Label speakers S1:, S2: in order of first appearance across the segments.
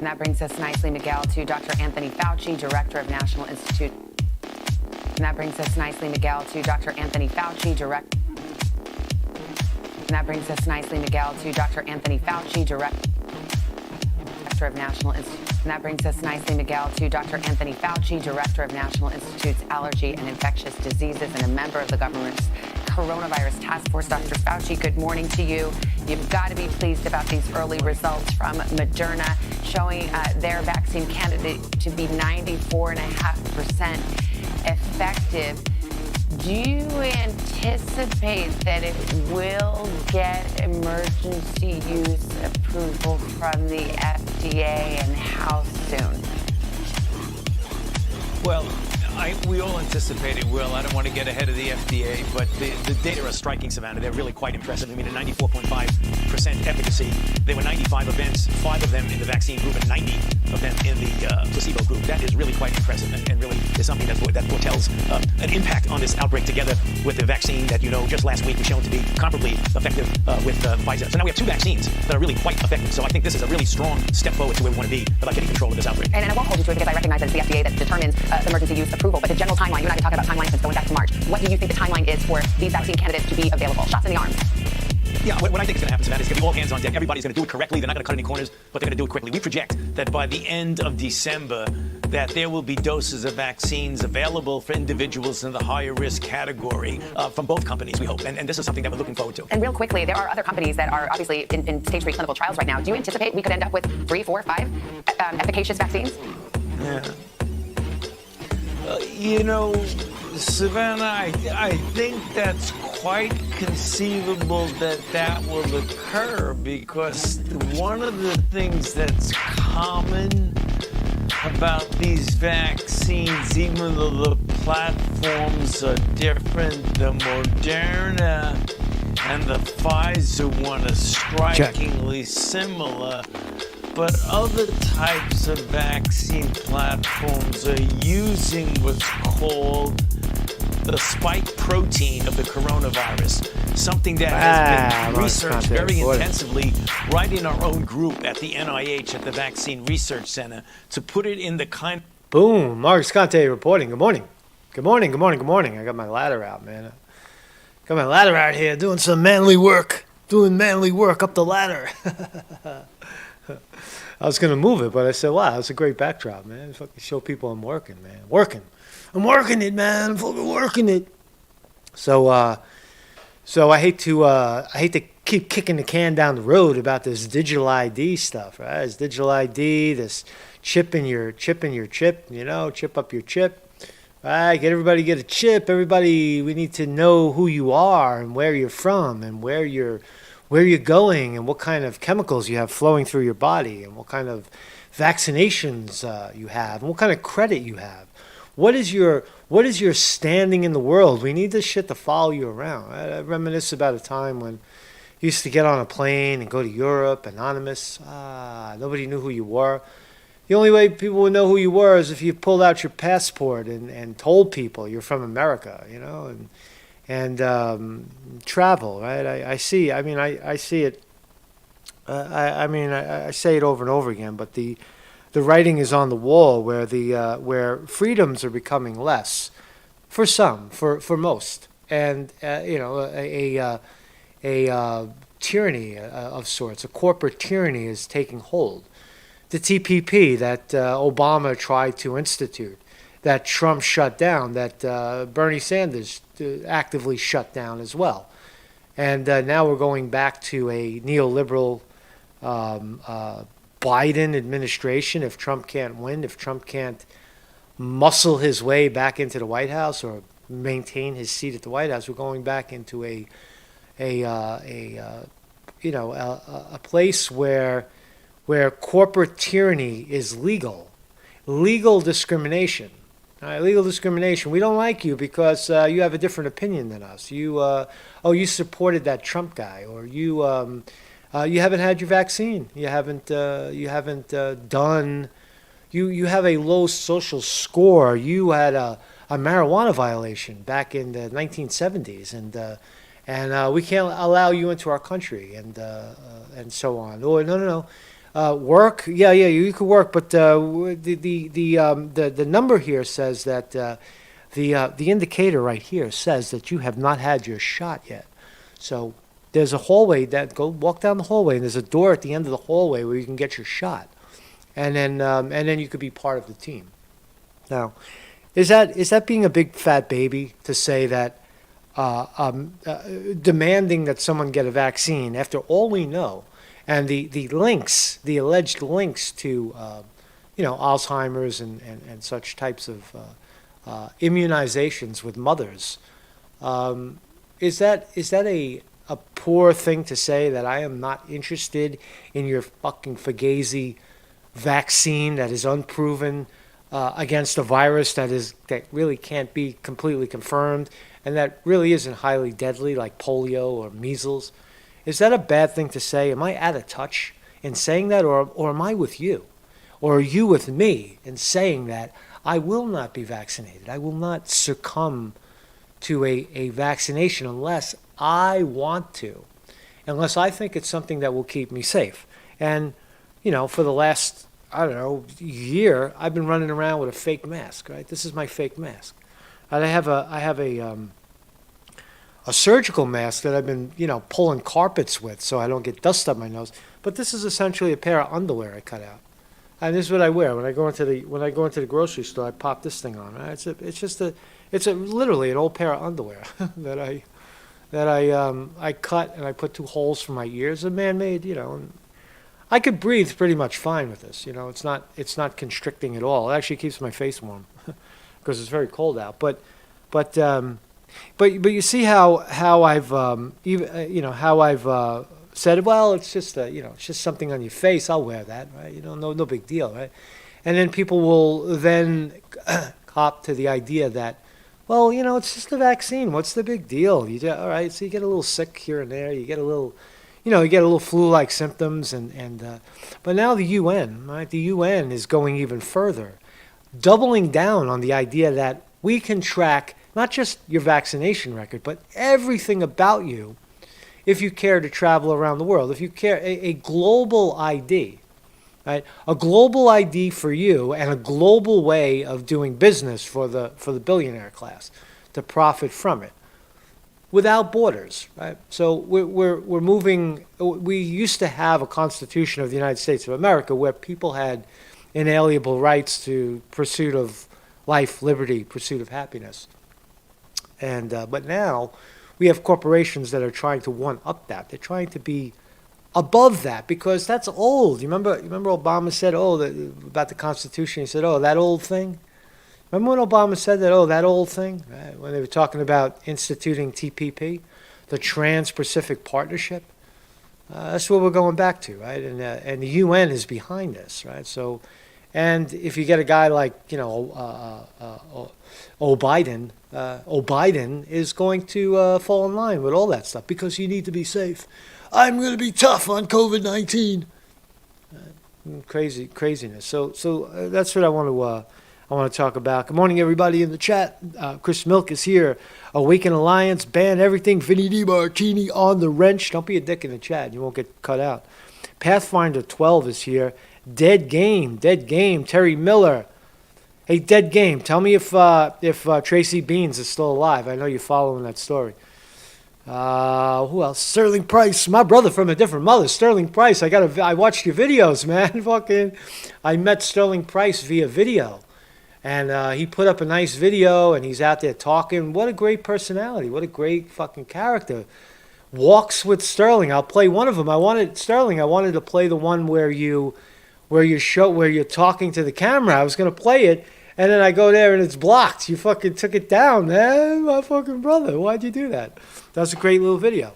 S1: And that brings us nicely, Miguel, to Dr. Anthony Fauci, Director of National Institute. And that brings us nicely, Miguel, to Dr. Anthony Fauci, Director of National Institute. And that brings us nicely, Miguel, to Dr. Anthony Fauci, Director of National Institute's Allergy and Infectious Diseases and a member of the government's Coronavirus Task Force. Dr. Fauci, good morning to you. You've got to be pleased about these early results from Moderna showing their vaccine candidate to be 94.5% effective. Do you anticipate that it will get emergency use approval from the FDA, and how soon?
S2: Well, we all anticipate it will. I don't want to get ahead of the FDA, but the data are striking, Savannah. They're really quite impressive. I mean, a 94.5% efficacy. There were 95 events, 5 of them in the vaccine group and 90 of them in the placebo group. That is really quite impressive and really is something that foretells an impact on this outbreak, together with the vaccine that, just last week was shown to be comparably effective with Pfizer. So now we have 2 vaccines that are really quite effective. So I think this is a really strong step forward to where we want to be about getting control of this outbreak.
S1: And I won't hold you to it because I recognize that it's the FDA that determines the emergency use approval. But the general timeline, you and I have been talking about timelines since going back to March. What do you think the timeline is for these vaccine candidates to be available? Shots in the arm.
S2: Yeah, what I think is going to happen, Savannah, is going to be all hands on deck. Everybody's going to do it correctly. They're not going to cut any corners, but they're going to do it quickly. We project that by the end of December, that there will be doses of vaccines available for individuals in the higher risk category from both companies, we hope. And this is something that we're looking forward to.
S1: And real quickly, there are other companies that are obviously in stage 3 clinical trials right now. Do you anticipate we could end up with 3, 4, 5 efficacious vaccines?
S3: Yeah. Savannah, I think that's quite conceivable that will occur, because one of the things that's common about these vaccines, even though the platforms are different, the Moderna and the Pfizer one are strikingly similar, but other types of vaccine platforms are using what's called the spike protein of the coronavirus, something that has been researched very intensively right in our own group at the NIH, at the Vaccine Research Center, to put it in the kind...
S4: Boom. Marcus Conte reporting. Good morning. Good morning, good morning, good morning. I got my ladder out, man. Got my ladder out here doing some manly work. Doing manly work up the ladder. I was going to move it, but I said, wow, that's a great backdrop, man. Fucking show people I'm working, man. I'm working it, man. I'm fucking working it. So I hate to keep kicking the can down the road about this digital ID stuff, right? This digital ID, this chip up your chip. Right? Get everybody to get a chip. Everybody, we need to know who you are and where you're from and where you're going and what kind of chemicals you have flowing through your body and what kind of vaccinations you have and what kind of credit you have. What is your standing in the world? We need this shit to follow you around. I reminisce about a time when you used to get on a plane and go to Europe, anonymous. Nobody knew who you were. The only way people would know who you were is if you pulled out your passport and told people you're from America, and travel, right? I see it. I say it over and over again, but the writing is on the wall where freedoms are becoming less for some, for most, and a tyranny of sorts, a corporate tyranny is taking hold. The TPP that Obama tried to institute, that Trump shut down, that Bernie Sanders actively shut down as well. And now we're going back to a neoliberal Biden administration. If Trump can't win, if Trump can't muscle his way back into the White House or maintain his seat at the White House, we're going back into a place where corporate tyranny is legal discrimination. Legal discrimination. We don't like you because you have a different opinion than us. You supported that Trump guy, or you haven't had your vaccine. You haven't done. You have a low social score. You had a marijuana violation back in the 1970s, and we can't allow you into our country, and so on. Or no. Work, yeah, you could work, but the number here says that the indicator right here says that you have not had your shot yet. So there's a hallway go walk down the hallway, and there's a door at the end of the hallway where you can get your shot, and then you could be part of the team. Now, is that being a big fat baby to say that demanding that someone get a vaccine after all we know? And the alleged links to, Alzheimer's and such types of immunizations with mothers, is that a poor thing to say, that I am not interested in your fucking Fugazi vaccine that is unproven against a virus that really can't be completely confirmed and that really isn't highly deadly like polio or measles? Is that a bad thing to say? Am I out of touch in saying that, or am I with you? Or are you with me in saying that I will not be vaccinated? I will not succumb to a vaccination unless I want to, unless I think it's something that will keep me safe. And, for the last, year, I've been running around with a fake mask, right? This is my fake mask. I have a surgical mask that I've been, pulling carpets with so I don't get dust up my nose. But this is essentially a pair of underwear I cut out, and this is what I wear when I go into the grocery store. I pop this thing on. Right? It's literally an old pair of underwear that I cut, and I put 2 holes for my ears. A man-made, and I could breathe pretty much fine with this. It's not constricting at all. It actually keeps my face warm because it's very cold out. But you see how I've said, well, it's just it's just something on your face. I'll wear that, right? No big deal, right? And then people will then cop to the idea that, well, it's just a vaccine. What's the big deal? All right, so you get a little sick here and there. You get a little, flu-like symptoms, but now the UN, right? The UN is going even further, doubling down on the idea that we can track not just your vaccination record, but everything about you if you care to travel around the world. If you care, a global ID, right? A global ID for you and a global way of doing business for the billionaire class to profit from it without borders, right? So we're moving. We used to have a Constitution of the United States of America where people had inalienable rights to pursuit of life, liberty, pursuit of happiness. And but now we have corporations that are trying to one-up that. They're trying to be above that because that's old. You remember Obama said, about the Constitution, he said, that old thing? Remember when Obama said that, that old thing? Right? When they were talking about instituting TPP, the Trans-Pacific Partnership? That's what we're going back to, right? And the UN is behind this, right? So, and if you get a guy like, Biden is going to fall in line with all that stuff because you need to be safe. I'm going to be tough on COVID-19. Craziness. So that's what I want to talk about. Good morning, everybody in the chat. Chris Milk is here. Awaken Alliance, ban everything. Vinny DiMartini on the wrench. Don't be a dick in the chat. You won't get cut out. Pathfinder 12 is here. Dead Game. Terry Miller. Hey, Dead Game. Tell me if Tracy Beans is still alive. I know you're following that story. Who else? Sterling Price, my brother from a different mother. Sterling Price. I watched your videos, man. I met Sterling Price via video, and he put up a nice video, and he's out there talking. What a great personality. What a great fucking character. Walks with Sterling. I'll play one of them. I wanted to play the one where you're talking to the camera. I was gonna play it, and then I go there and it's blocked. You fucking took it down, man. My fucking brother. Why'd you do that? That was a great little video.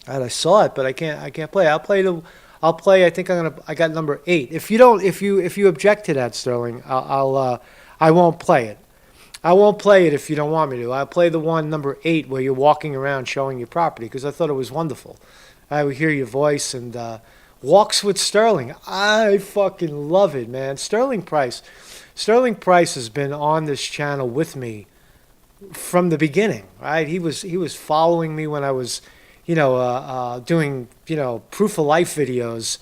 S4: And I saw it, but I can't play. I'll play. I think I got number 8. If you object to that, Sterling, I won't play it. I won't play it if you don't want me to. I'll play the one number 8 where you're walking around showing your property because I thought it was wonderful. I would hear your voice and Walks with Sterling. I fucking love it, man. Sterling Price has been on this channel with me from the beginning, right? He was following me when I was, doing, proof of life videos,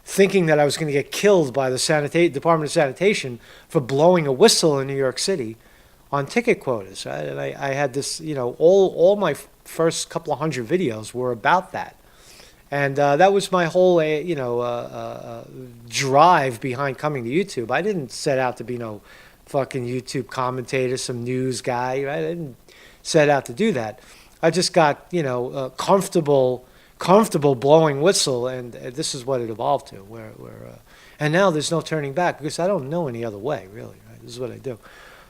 S4: thinking that I was going to get killed by the Department of Sanitation for blowing a whistle in New York City on ticket quotas, right? And I had this, all my first couple of hundred videos were about that. And that was my whole, drive behind coming to YouTube. I didn't set out to be no fucking YouTube commentator, some news guy, right? I didn't set out to do that. I just got, comfortable blowing whistle, and this is what it evolved to. And now there's no turning back because I don't know any other way, really. Right? This is what I do.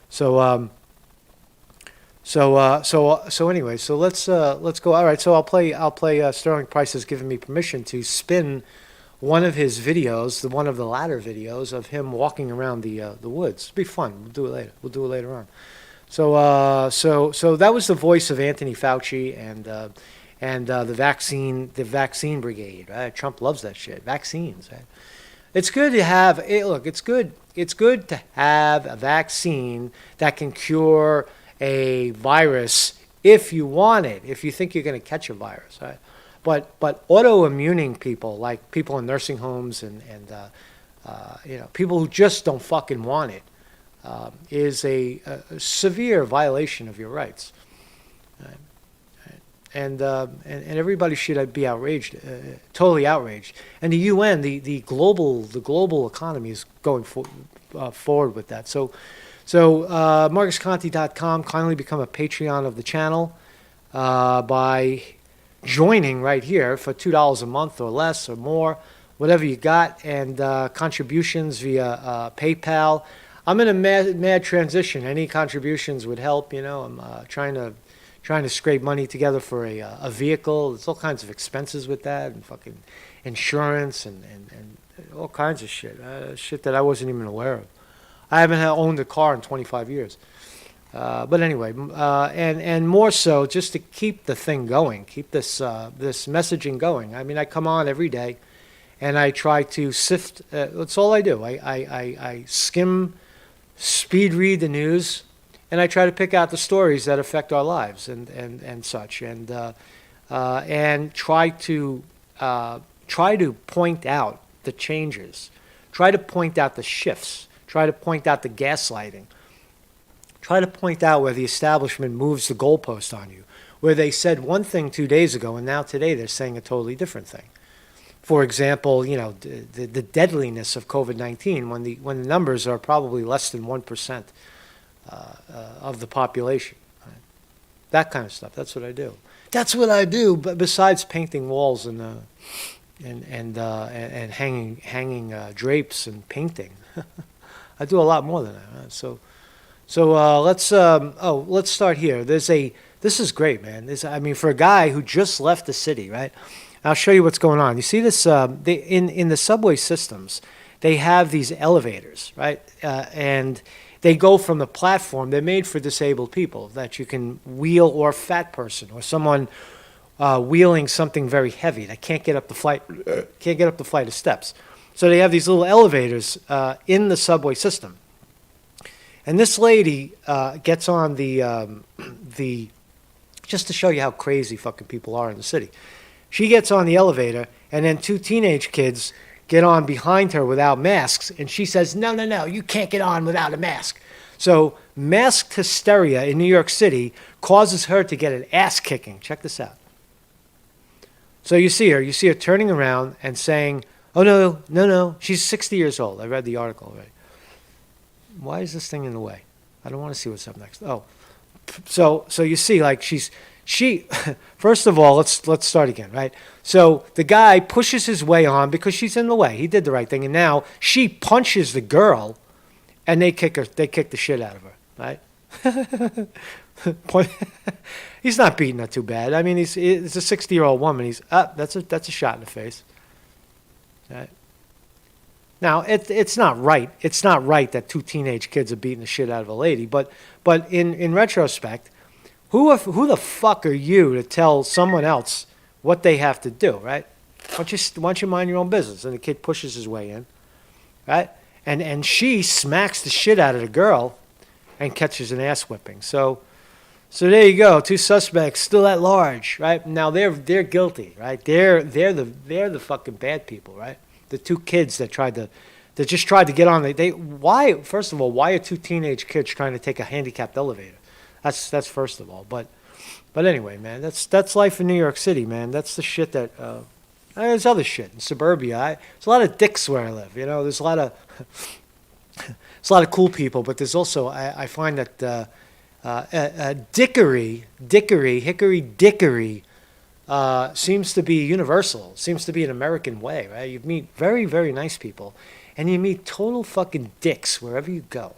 S4: So anyway, so let's go. All right, so I'll play. Sterling Price has given me permission to spin one of his videos, one of the latter videos of him walking around the woods. It'll be fun. We'll do it later. We'll do it later on. So that was the voice of Anthony Fauci and the vaccine brigade. Right? Trump loves that shit. Vaccines. Right? It's good to have. Look, it's good to have a vaccine that can cure a virus if you want it. If you think you're going to catch a virus, right? But autoimmuning people, like people in nursing homes and people who just don't fucking want it, is a severe violation of your rights. Right? And everybody should be outraged, totally outraged. And the UN, the global economy is going forward with that. So MarcusConte.com, kindly become a Patreon of the channel by joining right here for $2 a month or less or more, whatever you got, and contributions via PayPal. I'm in a mad transition. Any contributions would help. I'm trying to scrape money together for a vehicle. There's all kinds of expenses with that, and fucking insurance and all kinds of shit. Shit that I wasn't even aware of. I haven't owned a car in 25 years. But anyway, and more so just to keep the thing going, keep this messaging going. I mean, I come on every day, and I try to sift. That's all I do. I skim, speed read the news, and I try to pick out the stories that affect our lives and such, and try to point out the changes, try to point out the shifts, try to point out the gaslighting. Try to point out where the establishment moves the goalpost on you, where they said one thing 2 days ago and now today they're saying a totally different thing. For example, the deadliness of COVID-19 when the numbers are probably less than 1% of the population. Right? That kind of stuff. That's what I do. That's what I do. But besides painting walls and hanging drapes and painting, I do a lot more than that. Right? So let's start here. This is great, man. For a guy who just left the city, right? I'll show you what's going on. You see this in the subway systems, they have these elevators, right? And they go from the platform. They're made for disabled people that you can wheel, or a fat person, or someone wheeling something very heavy that can't get up the flight of steps. So they have these little elevators in the subway system. And this lady gets on the just to show you how crazy fucking people are in the city. She gets on the elevator, and then two teenage kids get on behind her without masks, and she says, no, you can't get on without a mask. So masked hysteria in New York City causes her to get an ass kicking. Check this out. So you see her turning around and saying, oh, no, she's 60 years old. I read the article already. Why is this thing in the way? I don't want to see what's up next. Oh, so you see, like she. First of all, let's start again, right? So the guy pushes his way on because she's in the way. He did the right thing, and now she punches the girl, and they kick the shit out of her, right? He's not beating her too bad. I mean, it's a 60-year-old woman. He's that's a shot in the face, right? Now, it's not right. It's not right that two teenage kids are beating the shit out of a lady. But in retrospect, who the fuck are you to tell someone else what they have to do, right? Why don't you mind your own business? And the kid pushes his way in, right? And she smacks the shit out of the girl and catches an ass whipping. So there you go. Two suspects still at large, right? Now they're guilty, right? They're the fucking bad people, right? the two kids that just tried to get on. Why? First of all, why are two teenage kids trying to take a handicapped elevator? That's first of all. But anyway, man, that's life in New York City, man. That's the shit that. There's other shit in suburbia. There's a lot of dicks where I live. You know, there's a lot of cool people, but there's also I find that hickory dickory seems to be universal. Seems to be an American way, right? You meet very, very nice people, and you meet total fucking dicks wherever you go,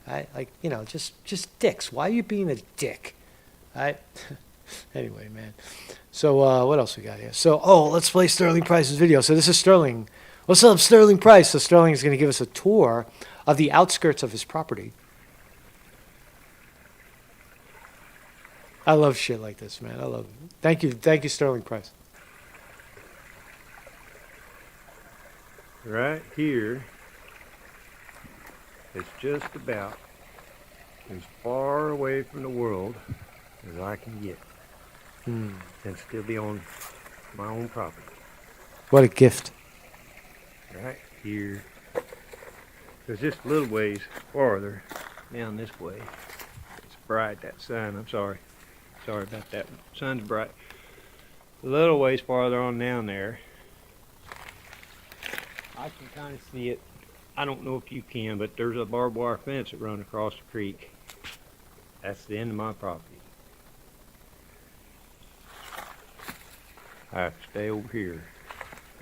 S4: right? Like, you know, just dicks. Why are you being a dick, right? Anyway, man. So what else we got here? So, let's play Sterling Price's video. So this is Sterling. What's up, Sterling Price? So Sterling is going to give us a tour of the outskirts of his property. I love shit like this, man. I love it. Thank you, Sterling Price.
S5: Right here is just about as far away from the world as I can get. And still be on my own property.
S4: What a gift.
S5: Right here. There's just a little ways farther down this way. It's bright, that sun. I'm sorry. Sorry about that. Sun's bright. A little ways farther on down there. I can kind of see it. I don't know if you can, but there's a barbed wire fence that runs across the creek. That's the end of my property. I have to stay over here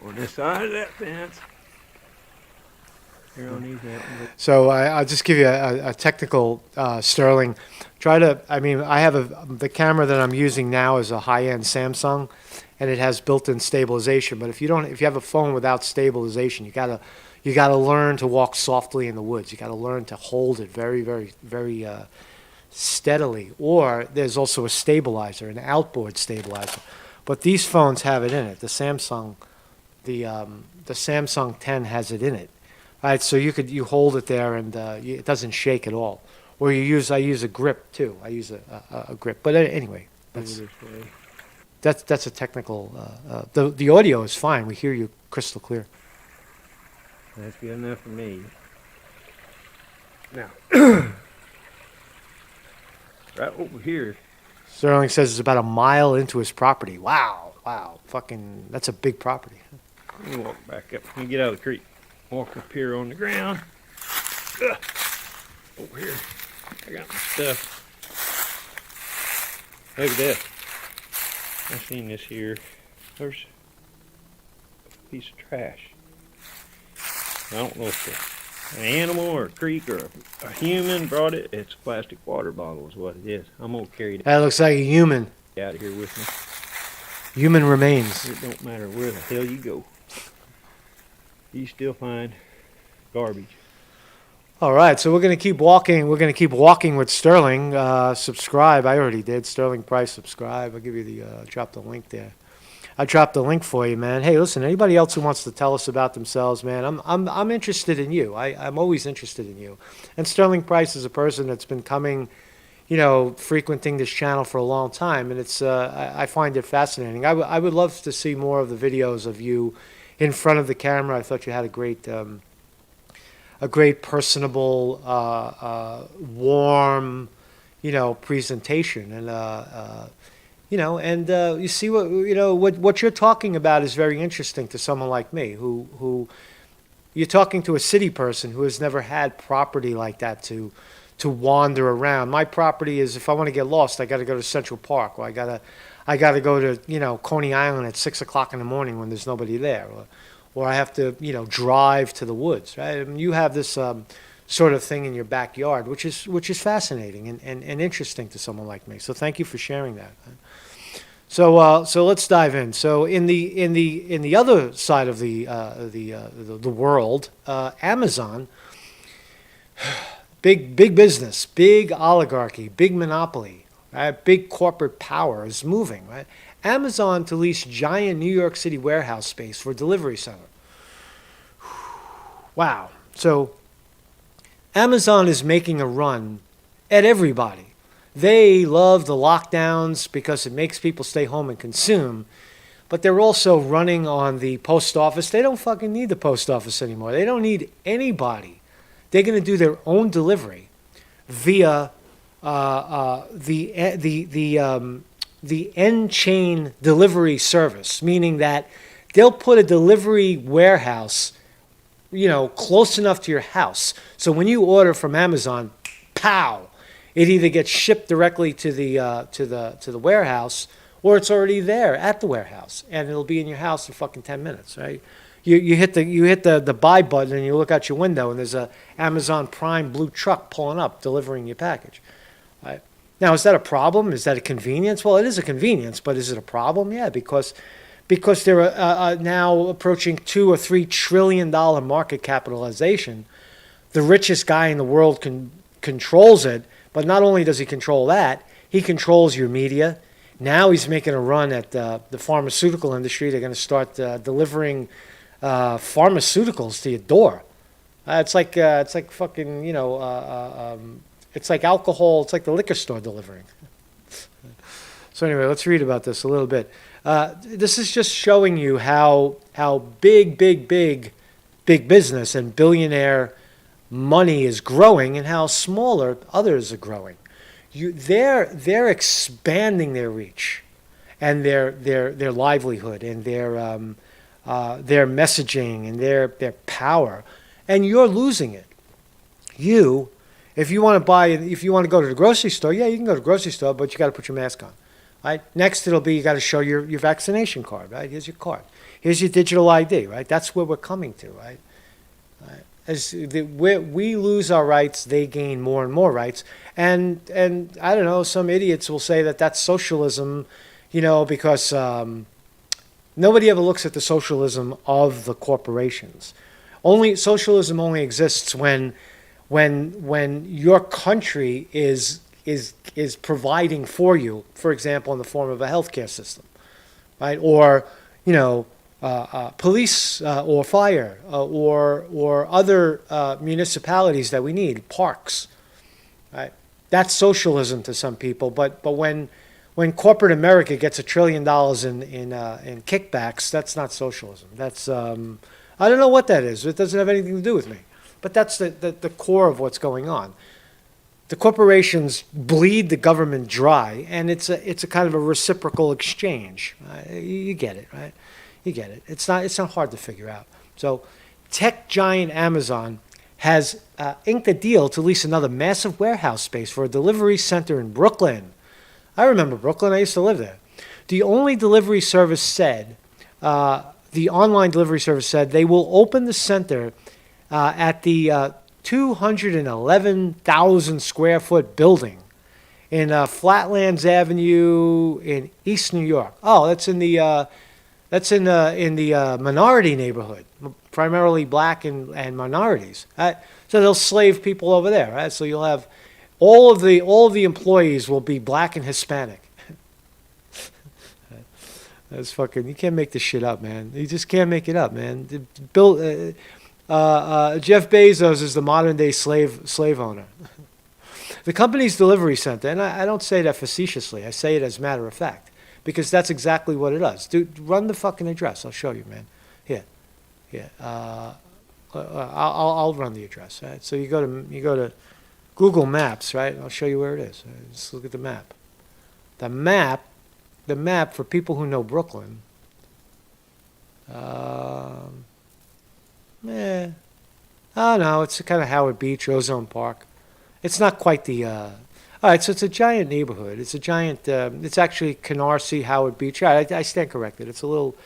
S5: on this side of that fence. Here on these mountains.
S4: So I'll just give you a technical Sterling. I have the camera that I'm using now is a high-end Samsung, and it has built-in stabilization. But if you have a phone without stabilization, you gotta learn to walk softly in the woods. You gotta learn to hold it very, very, very steadily. Or there's also a stabilizer, an outboard stabilizer. But these phones have it in it. The Samsung 10 has it in it. All right, so you hold it there and it doesn't shake at all. Or I use a grip too. I use a grip. But anyway, that's a technical. The audio is fine. We hear you crystal clear.
S5: That's good enough for me. Now, right over here.
S4: Sterling says it's about a mile into his property. Wow, fucking, that's a big property.
S5: Let me walk back up. Let me get out of the creek. Walk up here on the ground. Over here. I got my stuff. Look at this. I seen this here. There's a piece of trash. I don't know if it's an animal or a creek or a human brought it. It's a plastic water bottle is what it is. I'm going to carry it
S4: That looks like a human.
S5: out of here with me.
S4: Human remains.
S5: It don't matter where the hell you go. You still find garbage.
S4: All right, so we're going to keep walking. We're going to keep walking with Sterling. Subscribe. I already did. Sterling Price, subscribe. I'll give you drop the link there. I dropped the link for you, man. Hey, listen, anybody else who wants to tell us about themselves, man, I'm interested in you. I'm always interested in you. And Sterling Price is a person that's been coming, frequenting this channel for a long time, and it's I find it fascinating. I would love to see more of the videos of you in front of the camera. I thought you had a great personable, warm, presentation, and you see what you're talking about is very interesting to someone like me, who you're talking to a city person who has never had property like that to wander around. My property is, if I want to get lost, I got to go to Central Park, or I got to go to Coney Island at 6 o'clock in the morning when there's nobody there, or I have to drive to the woods, right? I mean, you have this sort of thing in your backyard, which is fascinating and interesting to someone like me. So thank you for sharing that. So let's dive in. So in the other side of the world, Amazon, big business, big oligarchy, big monopoly, right? Big corporate power is moving, right? Amazon to lease giant New York City warehouse space for a delivery center. Wow. So Amazon is making a run at everybody. They love the lockdowns because it makes people stay home and consume. but they're also running on the post office. They don't fucking need the post office anymore. They don't need anybody. They're going to do their own delivery via the end chain delivery service, meaning that they'll put a delivery warehouse, close enough to your house. So when you order from Amazon, pow, it either gets shipped directly to the warehouse, or it's already there at the warehouse, and it'll be in your house in fucking 10 minutes, right? You hit the buy button and you look out your window and there's a Amazon Prime blue truck pulling up delivering your package. Right? Now, is that a problem? Is that a convenience? Well, it is a convenience, but is it a problem? Yeah, because they're now approaching $2 or $3 trillion market capitalization. The richest guy in the world controls it, but not only does he control that, he controls your media. Now he's making a run at the pharmaceutical industry. They're going to start delivering pharmaceuticals to your door. It's like fucking, it's like alcohol. It's like the liquor store delivering. So anyway, let's read about this a little bit. This is just showing you how big business and billionaire money is growing, and how smaller others are growing. They're expanding their reach, and their livelihood, and their messaging, and their power, and you're losing it. If you want to go to the grocery store, yeah, you can go to the grocery store, but you got to put your mask on. Right? Next, it'll be you got to show your vaccination card. Right? Here's your card. Here's your digital ID. Right? That's where we're coming to. Right? As we lose our rights, they gain more and more rights. And I don't know, some idiots will say that that's socialism, because nobody ever looks at the socialism of the corporations. Socialism only exists when your country is providing for you, for example, in the form of a healthcare system, right? Or police or fire or other municipalities that we need, parks, right? That's socialism to some people. But when corporate America gets $1 trillion in kickbacks, that's not socialism. That's I don't know what that is. It doesn't have anything to do with me. But that's the core of what's going on. The corporations bleed the government dry, and it's a kind of a reciprocal exchange. You get it, right? You get it. It's not hard to figure out. So, tech giant Amazon has inked a deal to lease another massive warehouse space for a delivery center in Brooklyn. I remember Brooklyn. I used to live there. The online delivery service said they will open the center at the 211,000 square foot building in Flatlands Avenue in East New York. Oh, that's in the minority neighborhood, primarily black and minorities. So they'll slave people over there, right? So you'll have all of the employees will be black and Hispanic. That's fucking. You can't make this shit up, man. You just can't make it up, man. Jeff Bezos is the modern day slave owner. The company's delivery center, and I don't say that facetiously. I say it as a matter of fact, because that's exactly what it does. Dude, run the fucking address. I'll show you, man. Here. I'll run the address. Right? So you go to Google Maps, right? I'll show you where it is. Just look at the map. The map for people who know Brooklyn. Oh no, it's kind of Howard Beach, Ozone Park. It's not quite the. All right, so it's a giant neighborhood. It's a giant. It's actually Canarsie, Howard Beach. Yeah, I stand corrected. It's a little.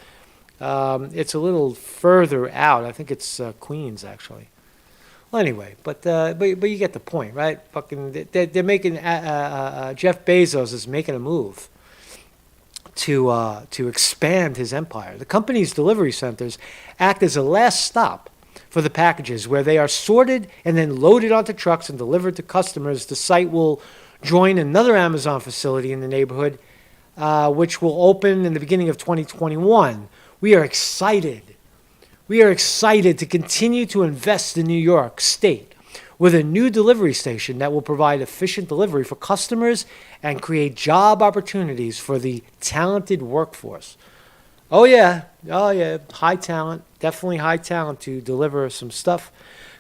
S4: It's a little further out. I think it's Queens, actually. Well, anyway, but you get the point, right? Fucking, they're making. Jeff Bezos is making a move to expand his empire. The company's delivery centers act as a last stop for the packages, where they are sorted and then loaded onto trucks and delivered to customers. The site will join another Amazon facility in the neighborhood, which will open in the beginning of 2021. We are excited. We are excited to continue to invest in New York State with a new delivery station that will provide efficient delivery for customers and create job opportunities for the talented workforce. Oh yeah, high talent, definitely high talent to deliver some stuff.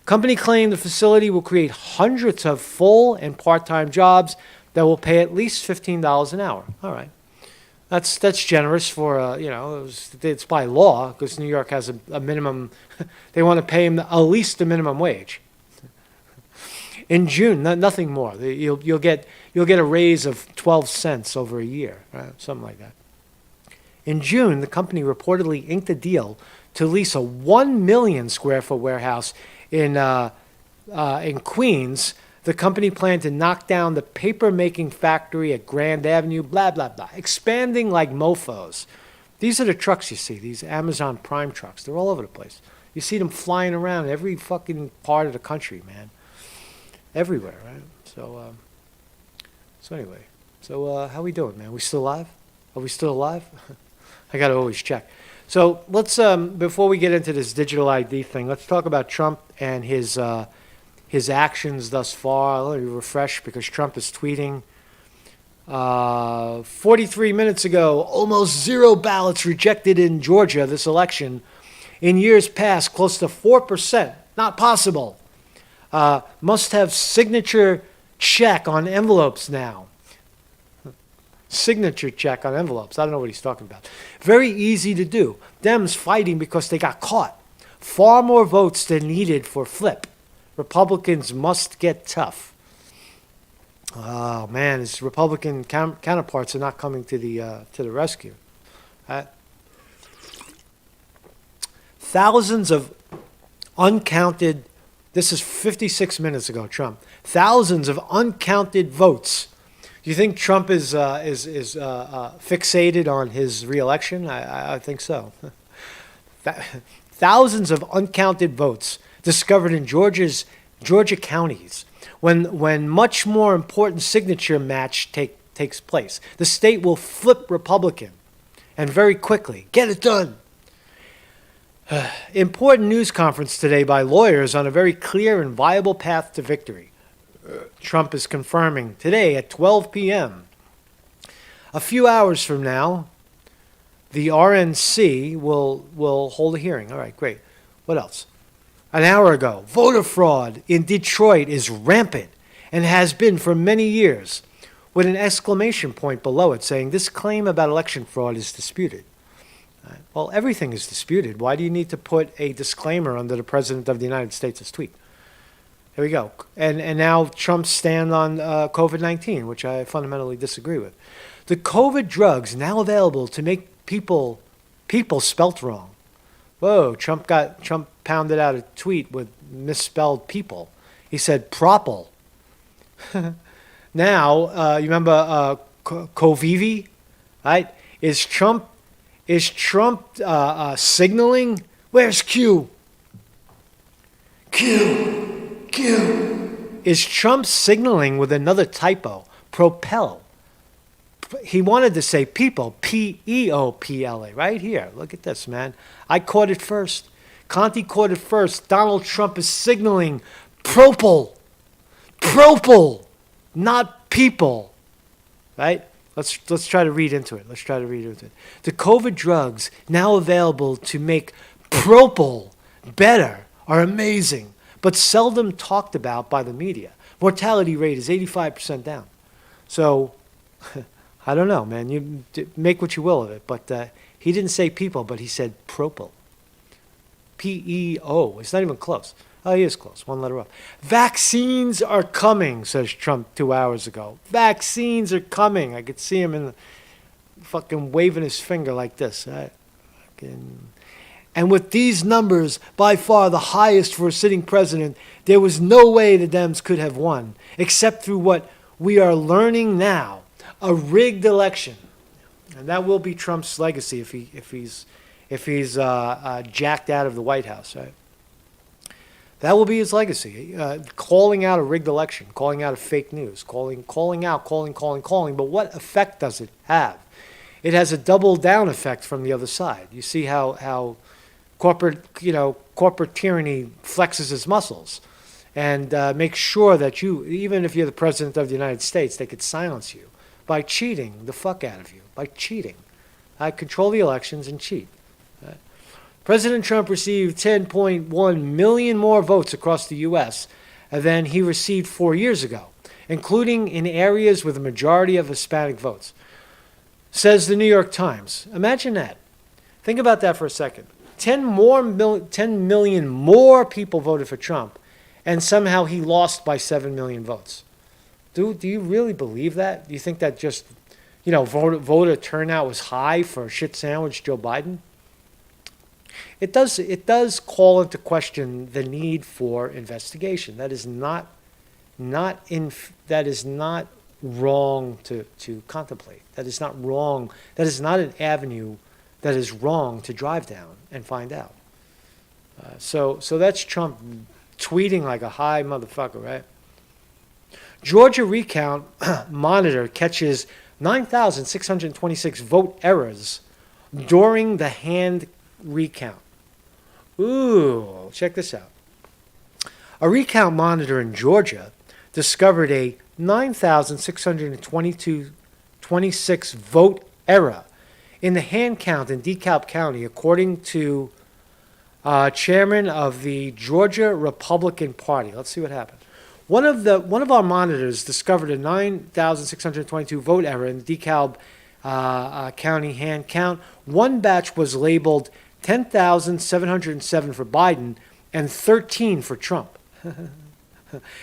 S4: Company claimed the facility will create hundreds of full and part-time jobs that will pay at least $15 an hour. All right, that's generous for it's by law because New York has a minimum. They want to pay him at least the minimum wage. In June, nothing more. You'll get a raise of 12 cents over a year, right? Something like that. In June, the company reportedly inked a deal to lease a 1 million square foot warehouse in Queens. The company planned to knock down the paper-making factory at Grand Avenue, blah, blah, blah, expanding like mofos. These are the trucks you see, these Amazon Prime trucks. They're all over the place. You see them flying around every fucking part of the country, man. Everywhere, right? So anyway. How we doing, man? We still alive? Are we still alive? I got to always check. So let's, before we get into this digital ID thing, let's talk about Trump and his actions thus far. Let me refresh because Trump is tweeting. 43 minutes ago, almost 0 ballots rejected in Georgia this election. In years past, close to 4%. Not possible. Must have signature check on envelopes now. Signature check on envelopes. I don't know what he's talking about. Very easy to do. Dems fighting because they got caught. Far more votes than needed for flip. Republicans must get tough. Oh man, his Republican counterparts are not coming to the rescue. Thousands of uncounted. This is 56 minutes ago. Trump. Thousands of uncounted votes. Do you think Trump is fixated on his reelection? I think so. Thousands of uncounted votes discovered in Georgia counties when much more important signature match takes place. The state will flip Republican, and very quickly. Get it done. Important news conference today by lawyers on a very clear and viable path to victory. Trump is confirming today at 12 p.m. A few hours from now, the RNC will hold a hearing. All right, great. What else? An hour ago, voter fraud in Detroit is rampant and has been for many years, with an exclamation point below it saying this claim about election fraud is disputed. Well, everything is disputed. Why do you need to put a disclaimer under the President of the United States' tweet? There we go. And now Trump's stand on COVID-19, which I fundamentally disagree with. The COVID drugs now available to make people spelt wrong. Whoa, Trump pounded out a tweet with misspelled people. He said propel. Now, you remember Covivi, right? Is Trump signaling? Where's Q? Q. Is Trump signaling with another typo? Propel. He wanted to say people. P-E-O-P-L-A. Right here. Look at this, man. I caught it first. Conte caught it first. Donald Trump is signaling propel. Propel. Not people. Right? Let's try to read into it. The COVID drugs now available to make propel better are amazing, but seldom talked about by the media. Mortality rate is 85% down. So, I don't know, man. You make what you will of it. But he didn't say people, but he said propel. P-E-O. It's not even close. Oh, he is close. One letter up. Vaccines are coming, says Trump 2 hours ago. Vaccines are coming. I could see him in the fucking waving his finger like this. And with these numbers, by far the highest for a sitting president, there was no way the Dems could have won, except through what we are learning now, a rigged election. And that will be Trump's legacy if he's jacked out of the White House, right? That will be his legacy, calling out a rigged election, calling out a fake news, calling. But what effect does it have? It has a double down effect from the other side. You see how corporate tyranny flexes its muscles and makes sure that you, even if you're the president of the United States, they could silence you by cheating the fuck out of you, by cheating. control the elections and cheat. President Trump received 10.1 million more votes across the U.S. than he received 4 years ago, including in areas with a majority of Hispanic votes, says the New York Times. Imagine that. Think about that for a second. 10 million more people voted for Trump, and somehow he lost by 7 million votes. Do you really believe that? Do you think that just, voter turnout was high for shit sandwich Joe Biden? It does call into question the need for investigation. That is not wrong to contemplate. That is not wrong. That is not an avenue that is wrong to drive down and find out. So that's Trump tweeting like a high motherfucker, right? Georgia recount monitor catches 9,626 vote errors during the hand recount. Ooh, check this out. A recount monitor in Georgia discovered a 9,626 vote error in the hand count in DeKalb County, according to chairman of the Georgia Republican Party. Let's see what happened. One of our monitors discovered a 9,622 vote error in the DeKalb County hand count. One batch was labeled 10,707 for Biden and 13 for Trump.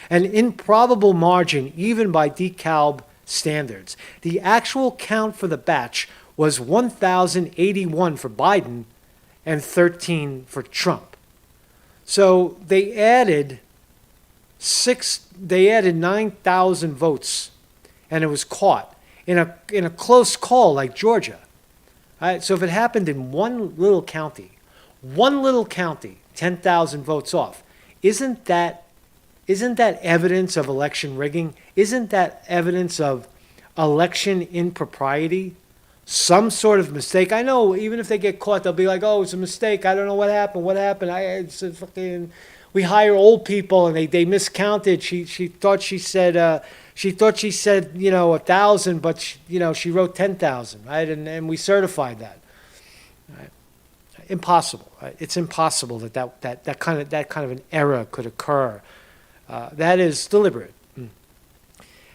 S4: An improbable margin even by DeKalb standards. The actual count for the batch was 1,081 for Biden and 13 for Trump. So they added 9,000 votes, and it was caught in a close call like Georgia. So if it happened in one little county, 10,000 votes off, isn't that evidence of election rigging? Isn't that evidence of election impropriety? Some sort of mistake. I know even if they get caught, they'll be like, "Oh, it's a mistake. I don't know what happened. What happened? We hire old people and they miscounted. She thought she said 1,000, but she wrote 10,000, right? And we certified that. Right? Impossible. Right? It's impossible that kind of an error could occur. That is deliberate.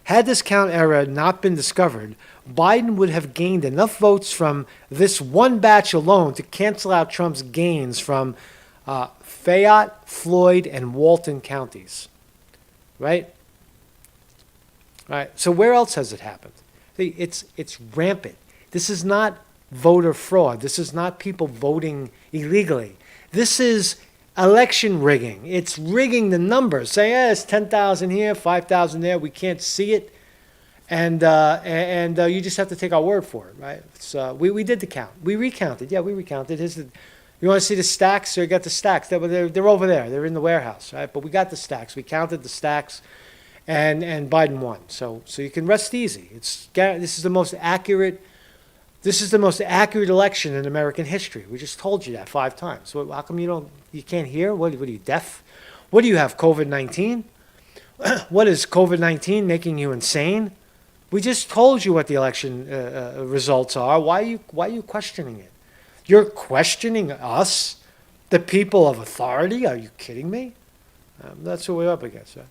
S4: Had this count error not been discovered, Biden would have gained enough votes from this one batch alone to cancel out Trump's gains from Fayette, Floyd, and Walton counties. Right? Right. So where else has it happened? See, it's rampant. This is not voter fraud. This is not people voting illegally. This is election rigging. It's rigging the numbers. Saying, it's 10,000 here, 5,000 there. We can't see it, and you just have to take our word for it, right? So we did the count. We recounted. Yeah, we recounted. You want to see the stacks? So you got the stacks. They're over there. They're in the warehouse, right? But we got the stacks. We counted the stacks, and Biden won. So you can rest easy. This is the most accurate. This is the most accurate election in American history. We just told you that 5 times. So how come you can't hear? What are you, deaf? What do you have, COVID-19? What is COVID-19 making you insane? We just told you what the election results are. Why are you questioning it? You're questioning us, the people of authority? Are you kidding me? That's what we're up against. Right?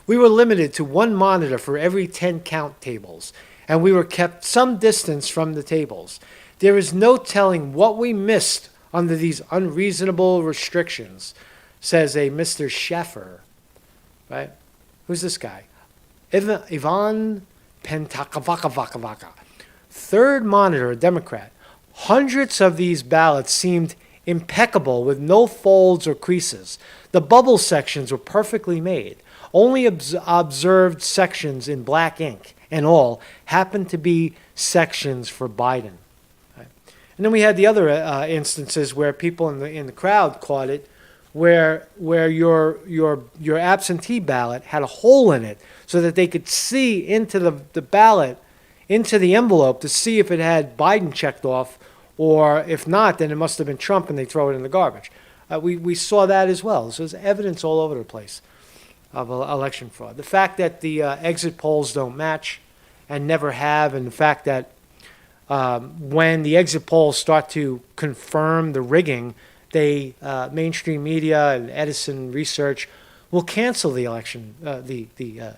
S4: We were limited to one monitor for every 10 count tables, and we were kept some distance from the tables. There is no telling what we missed under these unreasonable restrictions, says a Mr. Schaffer. Right? Who's this guy? Ivan Pentakavakavakavaka. Third monitor, a Democrat. Hundreds of these ballots seemed impeccable with no folds or creases. The bubble sections were perfectly made. Only observed sections in black ink and all happened to be sections for Biden. Right? And then we had the other instances where people in the crowd caught it, where your absentee ballot had a hole in it so that they could see into the ballot, into the envelope to see if it had Biden checked off, or if not, then it must have been Trump and they throw it in the garbage. We saw that as well. So there's evidence all over the place of election fraud. The fact that the exit polls don't match and never have, and the fact that when the exit polls start to confirm the rigging, they mainstream media and Edison Research will cancel the election, the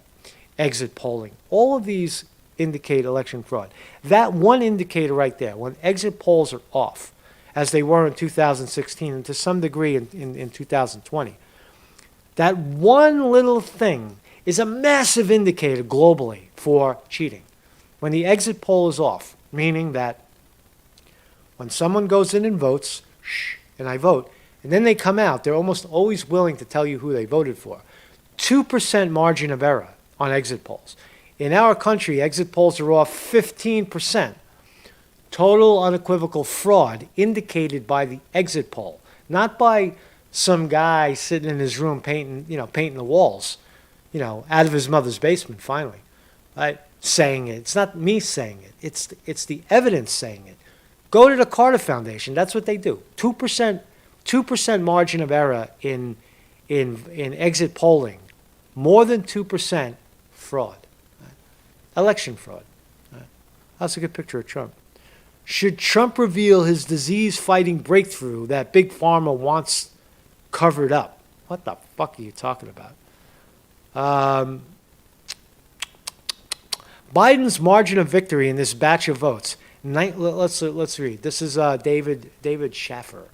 S4: exit polling. All of these indicate election fraud. That one indicator right there, when exit polls are off, as they were in 2016 and to some degree in 2020, that one little thing is a massive indicator globally for cheating. When the exit poll is off, meaning that when someone goes in and votes, and I vote, and then they come out, they're almost always willing to tell you who they voted for. 2% margin of error on exit polls. In our country, exit polls are off 15%. Total unequivocal fraud indicated by the exit poll, not by some guy sitting in his room painting the walls, out of his mother's basement finally, right? Saying it. It's not me saying it. It's the evidence saying it. Go to the Carter Foundation. That's what they do. 2% margin of error in exit polling. More than 2% fraud. Right? Election fraud. Right? That's a good picture of Trump. Should Trump reveal his disease-fighting breakthrough that Big Pharma wants covered up? What the fuck are you talking about? Biden's margin of victory in this batch of votes. Let's read. This is David Schaffer.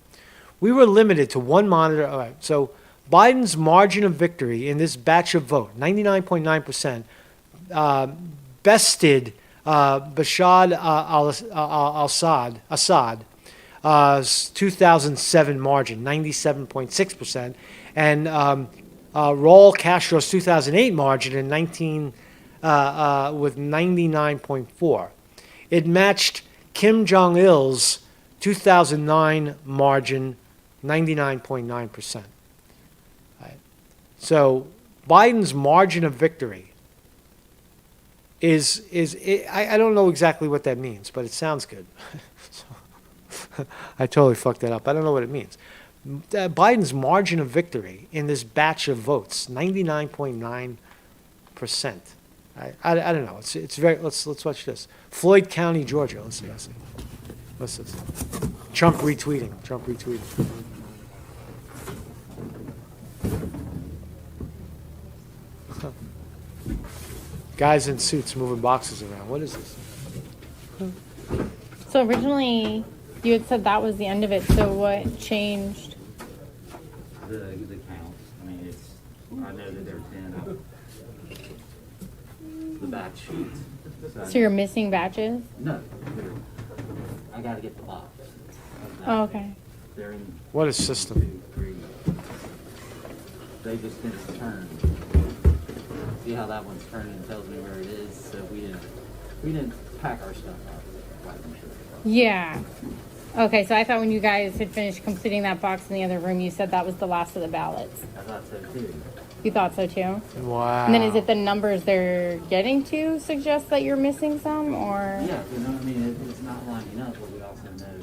S4: We were limited to one monitor. All right. So Biden's margin of victory in this batch of vote, 99.9%, bested Bashar al-Assad's 2007 margin, 97.6%, and Raul Castro's 2008 margin with 99.4%. It matched Kim Jong-il's 2009 margin, 99.9%. Right. So Biden's margin of victory I don't know exactly what that means, but it sounds good. I totally fucked that up. I don't know what it means. Biden's margin of victory in this batch of votes, 99.9%. I don't know. It's very. Let's watch this. Floyd County, Georgia. Let's see. What's this? Trump retweeting. Huh. Guys in suits moving boxes around. What is this?
S6: So originally, you had said that was the end of it. So what changed?
S7: The counts. I mean, I know that there are 10. The batch sheets.
S6: So you're missing batches?
S7: No. I gotta get the box.
S6: Oh, okay.
S7: They're in
S4: What a system.
S7: 2, 3. They just finished the turn. See how that one's turning and tells me where it is. So we didn't pack our stuff up. Like I'm sure.
S6: Yeah. Okay, so I thought when you guys had finished completing that box in the other room, you said that was the last of the ballots.
S7: I thought so too.
S6: You thought so too?
S4: Wow.
S6: And then is it the numbers they're getting to suggest that you're missing some, or?
S7: Yeah, you know what I mean? It's not lining up, but we also know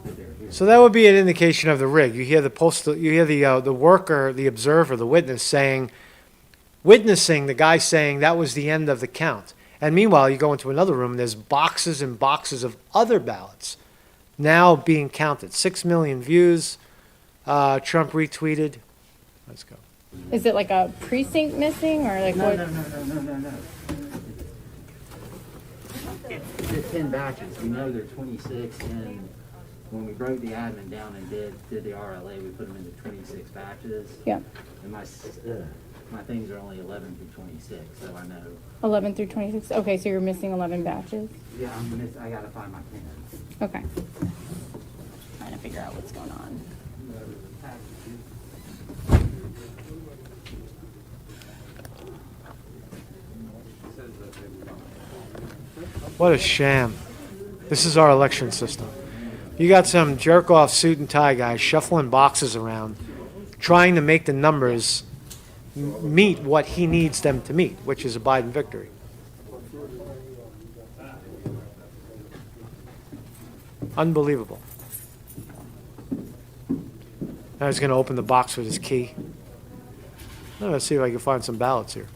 S7: that they're here.
S4: So that would be an indication of the rig. You hear the worker, the observer, the witnessing the guy saying that was the end of the count. And meanwhile, you go into another room and there's boxes and boxes of other ballots now being counted. 6 million views. Trump retweeted. Let's go.
S6: Is it like a precinct missing, or like what?
S7: No. It's 10 batches. We know there are 26, and when we broke the admin down and did the RLA, we put them into 26 batches.
S6: Yeah.
S7: And my things are only 11 through 26, so I know.
S6: 11 through 26. Okay, so you're missing 11 batches.
S7: Yeah, I gotta find my pins.
S6: Okay. Trying to figure out what's going on.
S4: What a sham. This is our election system. You got some jerk-off suit and tie guys shuffling boxes around, trying to make the numbers meet what he needs them to meet, which is a Biden victory. Unbelievable. Now he's going to open the box with his key. Let's see if I can find some ballots here.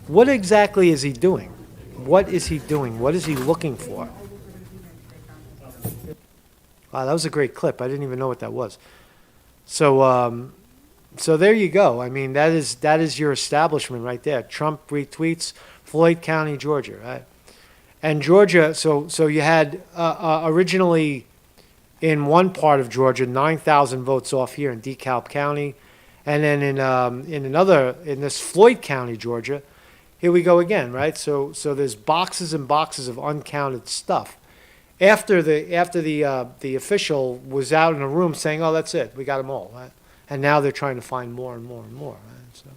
S4: What exactly is he doing? What is he doing? What is he looking for? Wow, that was a great clip. I didn't even know what that was. So, so there you go. I mean, that is your establishment right there. Trump retweets Floyd County, Georgia, right? And Georgia, so you had originally in one part of Georgia 9,000 votes off here in DeKalb County, and then in this Floyd County, Georgia, here we go again, right? So there's boxes and boxes of uncounted stuff. After the official was out in a room saying, "Oh, that's it, we got them all," right? And now they're trying to find more and more and more. Right? So,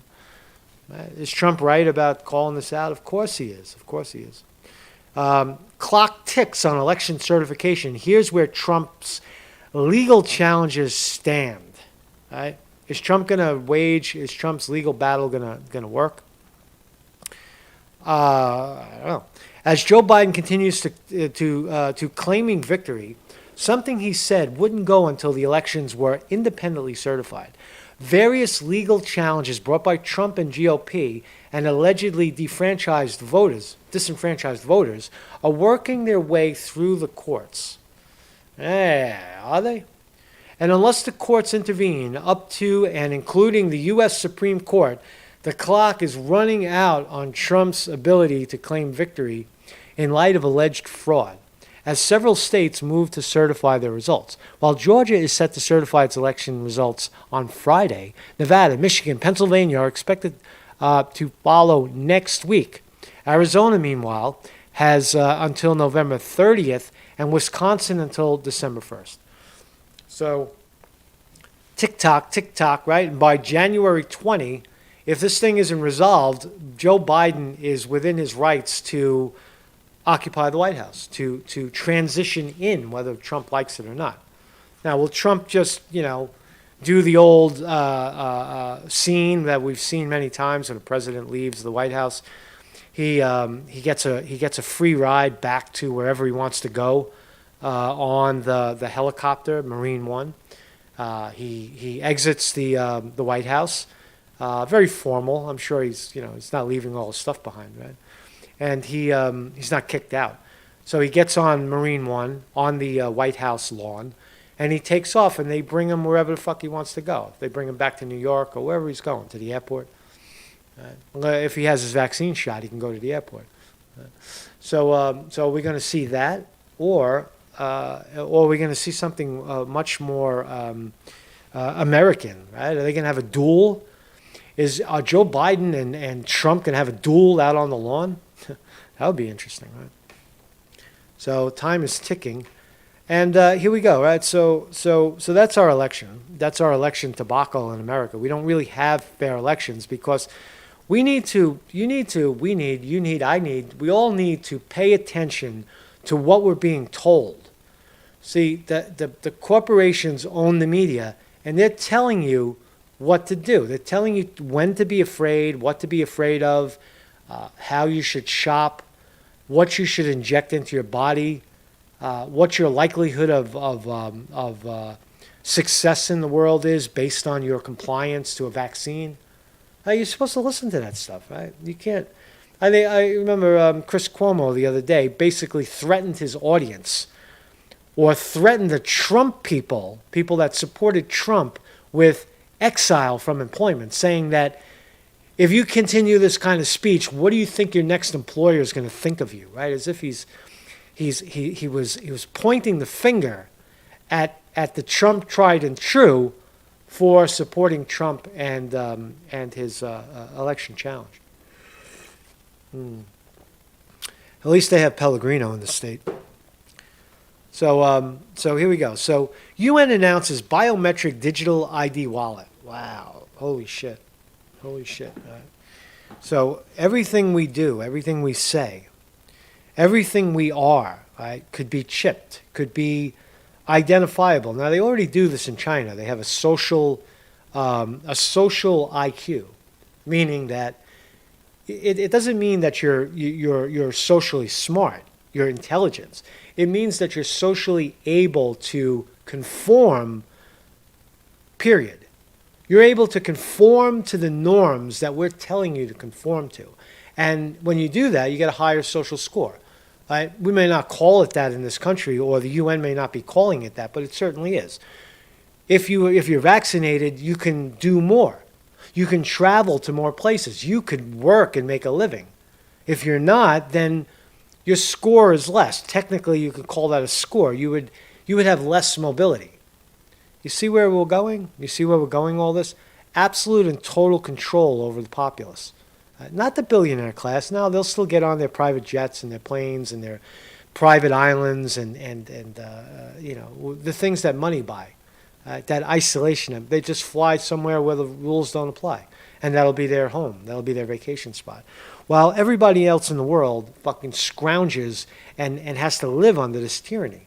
S4: right? Is Trump right about calling this out? Of course he is. Of course he is. Clock ticks on election certification. Here's where Trump's legal challenges stand. Right? Is Trump's legal battle gonna work? I don't know. As Joe Biden continues to claiming victory, something he said wouldn't go until the elections were independently certified. Various legal challenges brought by Trump and GOP and allegedly disenfranchised voters are working their way through the courts. Are they? And unless the courts intervene up to and including the U.S. Supreme Court, the clock is running out on Trump's ability to claim victory in light of alleged fraud, as several states move to certify their results. While Georgia is set to certify its election results on Friday, Nevada, Michigan, Pennsylvania are expected to follow next week. Arizona, meanwhile, has until November 30th, and Wisconsin until December 1st. So, tick-tock, right? And by January 20, if this thing isn't resolved, Joe Biden is within his rights to occupy the White House, to transition in, whether Trump likes it or not. Now, will Trump just, do the old scene that we've seen many times when a president leaves the White House? He gets a free ride back to wherever he wants to go on the helicopter, Marine One. He exits the White House. Very formal. I'm sure he's not leaving all his stuff behind, right? And he's not kicked out. So he gets on Marine One on the White House lawn, and he takes off, and they bring him wherever the fuck he wants to go. They bring him back to New York or wherever he's going, to the airport. If he has his vaccine shot, he can go to the airport. So are we going to see that, or are we going to see something much more American, right? Are they going to have a duel? Are Joe Biden and Trump going to have a duel out on the lawn? That would be interesting, right? So time is ticking. And here we go, right? So that's our election. That's our election debacle in America. We don't really have fair elections because we all need to pay attention to what we're being told. See, the corporations own the media, and they're telling you what to do. They're telling you when to be afraid, what to be afraid of, how you should shop, what you should inject into your body, what your likelihood of success in the world is based on your compliance to a vaccine. You're supposed to listen to that stuff, right? You can't. I remember Chris Cuomo the other day basically threatened his audience, or threatened the Trump people that supported Trump, with exile from employment, saying that if you continue this kind of speech, what do you think your next employer is going to think of you, right? As if he was pointing the finger at the Trump tried and true for supporting Trump and his election challenge. At least they have Pellegrino in the state. So here we go. So UN announces biometric digital ID wallet. Wow. Holy shit. All right. So everything we do, everything we say, everything we are, right, could be chipped, could be identifiable. Now, they already do this in China. They have a social IQ, meaning that it doesn't mean that you're socially smart, your intelligence. It means that you're socially able to conform, period. You're able to conform to the norms that we're telling you to conform to. And when you do that, you get a higher social score. Right? We may not call it that in this country, or the UN may not be calling it that, but it certainly is. If you're vaccinated, you can do more. You can travel to more places. You could work and make a living. If you're not, then your score is less. Technically, you could call that a score. You would have less mobility. You see where we're going? You see where we're going all this? Absolute and total control over the populace. Not the billionaire class. No, they'll still get on their private jets and their planes and their private islands and the things that money buy. That isolation, they just fly somewhere where the rules don't apply. And that'll be their home. That'll be their vacation spot. While everybody else in the world fucking scrounges and has to live under this tyranny.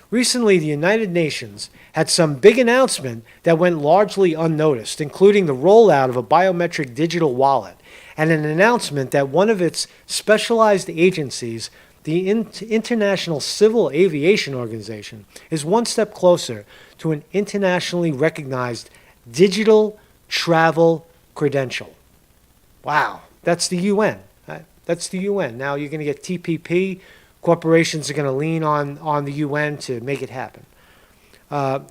S4: Recently, the United Nations had some big announcement that went largely unnoticed, including the rollout of a biometric digital wallet and an announcement that one of its specialized agencies, the International Civil Aviation Organization, is one step closer to an internationally recognized digital travel credential. Wow, that's the UN. Right? That's the UN. Now you're going to get TPP. Corporations are going to lean on the UN to make it happen.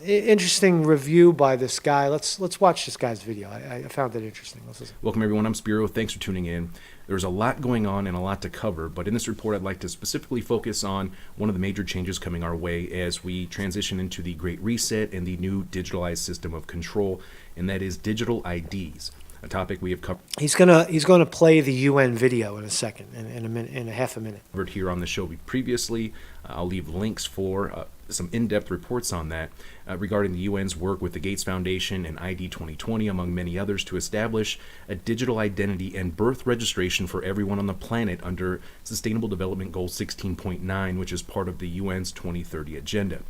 S4: Interesting review by this guy. Let's watch this guy's video. I found it interesting. Let's listen.
S8: Welcome everyone, I'm Spiro. Thanks for tuning in. There's a lot going on and a lot to cover, but in this report I'd like to specifically focus on one of the major changes coming our way as we transition into the Great Reset and the new digitalized system of control, and that is digital IDs. A topic we have covered.
S4: He's gonna play the UN video in a second, in a minute, in a half a minute.
S8: Covered here on the show previously. I'll leave links for some in-depth reports on that regarding the UN's work with the Gates Foundation and ID 2020, among many others, to establish a digital identity and birth registration for everyone on the planet under Sustainable Development Goal 16.9, which is part of the UN's 2030 agenda.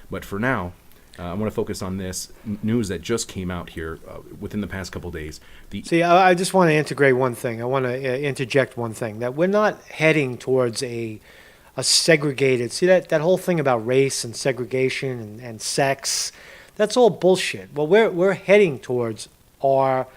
S8: But for now, I want to focus on this news that just came out here within the past couple days.
S4: I just want to integrate one thing. I want to interject one thing, that we're not heading towards a segregated, see that whole thing about race and segregation and sex, that's all bullshit. What we're heading towards are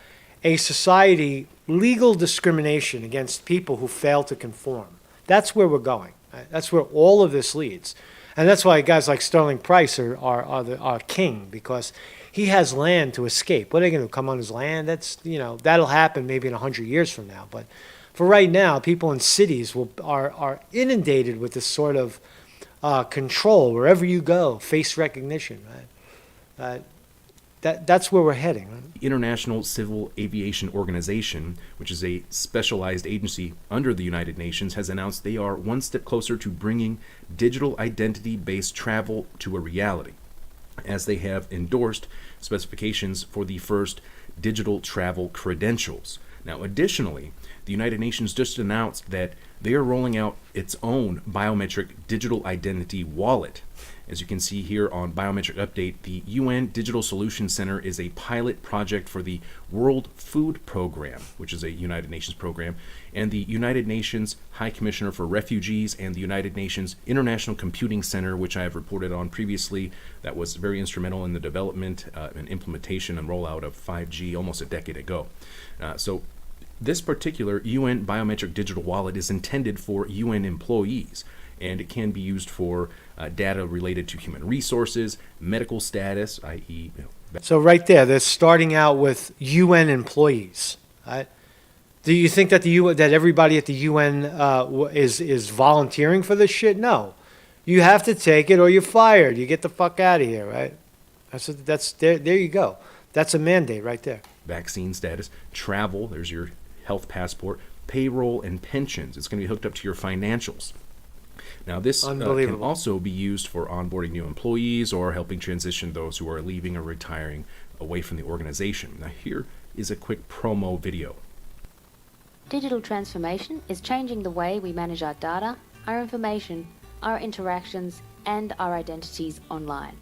S4: a society, legal discrimination against people who fail to conform. That's where we're going. Right? That's where all of this leads. And that's why guys like Sterling Price are king, because he has land to escape. What are they going to do, come on his land? That'll happen maybe in 100 years from now. But for right now, people in cities are inundated with this sort of control wherever you go, face recognition. Right? That's where we're heading. Right?
S8: The International Civil Aviation Organization, which is a specialized agency under the United Nations, has announced they are one step closer to bringing digital identity-based travel to a reality, as they have endorsed specifications for the first digital travel credentials. Now, additionally, the United Nations just announced that they are rolling out its own biometric digital identity wallet. As you can see here on Biometric Update, the UN Digital Solutions Center is a pilot project for the World Food Program, which is a United Nations program, and the United Nations High Commissioner for Refugees and the United Nations International Computing Center, which I have reported on previously, that was very instrumental in the development and implementation and rollout of 5G almost a decade ago. So this particular UN Biometric Digital Wallet is intended for UN employees, and it can be used for data related to human resources, medical status, i.e.
S4: So right there, they're starting out with UN employees. Right? Do you think that that everybody at the UN is volunteering for this shit? No, you have to take it or you're fired. You get the fuck out of here, right? That's there. There you go. That's a mandate right there.
S8: Vaccine status, travel. There's your health passport, payroll, and pensions. It's going to be hooked up to your financials. Now, this can also be used for onboarding new employees or helping transition those who are leaving or retiring away from the organization. Now, here is a quick promo video.
S9: Digital transformation is changing the way we manage our data, our information, our interactions, and our identities online.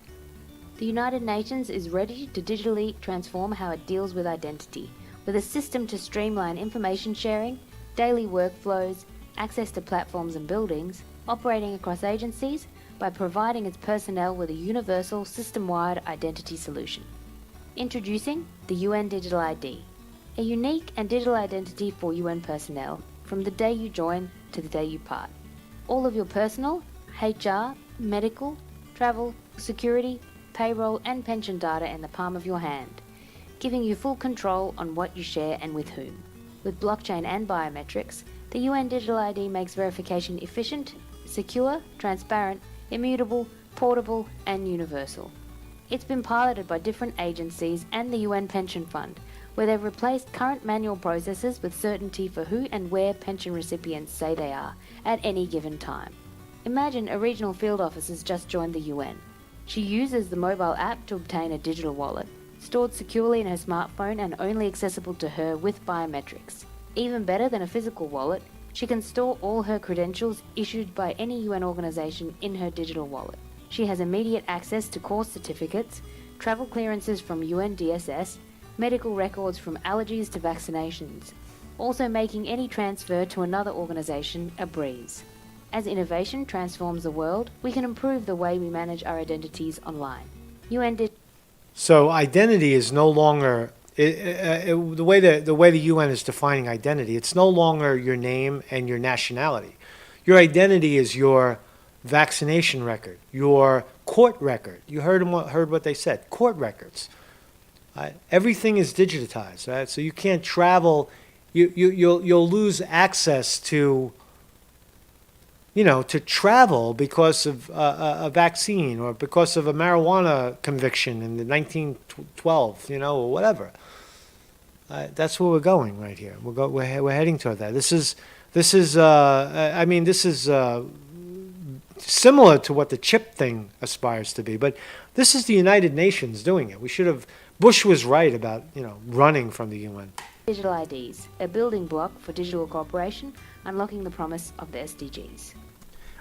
S9: The United Nations is ready to digitally transform how it deals with identity, with a system to streamline information sharing, daily workflows, access to platforms and buildings, operating across agencies, by providing its personnel with a universal system-wide identity solution. Introducing the UN Digital ID, A unique and digital identity for UN personnel from the day you join to the day you part. All of your personal, HR, medical, travel, security, payroll and pension data in the palm of your hand, giving you full control on what you share and with whom. With blockchain and biometrics, the UN Digital ID makes verification efficient, secure, transparent, immutable, portable and universal. It's been piloted by different agencies and the UN Pension Fund, where they've replaced current manual processes with certainty for who and where pension recipients say they are at any given time. Imagine a regional field officer has just joined the UN. She uses the mobile app to obtain a digital wallet, stored securely in her smartphone and only accessible to her with biometrics. Even better than a physical wallet, she can store all her credentials issued by any UN organization in her digital wallet. She has immediate access to course certificates, travel clearances from UNDSS, medical records from allergies to vaccinations, also making any transfer to another organization a breeze. As innovation transforms the world, we can improve the way we manage our identities online.
S4: So identity is no longer the way the UN is defining identity. It's no longer your name and your nationality. Your identity is your vaccination record, your court record. You heard what they said. Court records. Everything is digitized, right? So you can't travel. You'll lose access to. To travel because of a vaccine or because of a marijuana conviction in the 1912, or whatever. That's where we're going right here. We're heading toward that. This is similar to what the chip thing aspires to be, but this is the United Nations doing it. Bush was right about, running from the UN.
S9: Digital IDs, a building block for digital cooperation, unlocking the promise of the SDGs.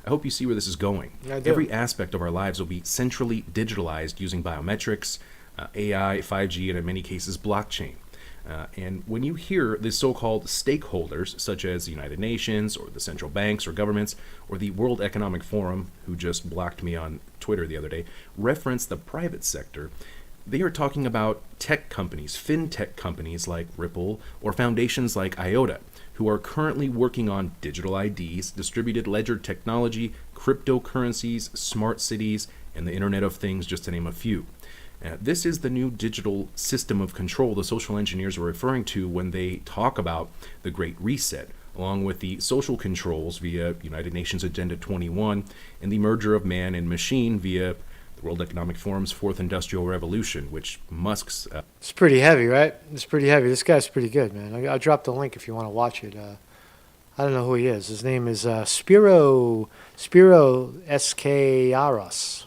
S8: I hope you see where this is going.
S4: I do.
S8: Every aspect of our lives will be centrally digitalized using biometrics, AI, 5G, and in many cases, blockchain. And when you hear the so-called stakeholders, such as the United Nations, or the central banks or governments, or the World Economic Forum, who just blocked me on Twitter the other day, reference the private sector, they are talking about tech companies, fintech companies like Ripple, or foundations like IOTA, who are currently working on digital IDs, distributed ledger technology, cryptocurrencies, smart cities, and the Internet of Things, just to name a few. This is the new digital system of control the social engineers are referring to when they talk about the Great Reset, along with the social controls via United Nations Agenda 21 and the merger of man and machine via the World Economic Forum's Fourth Industrial Revolution, which Musk's...
S4: It's pretty heavy, right? It's pretty heavy. This guy's pretty good, man. I'll drop the link if you want to watch it. I don't know who he is. His name is Spiro Eskayaros.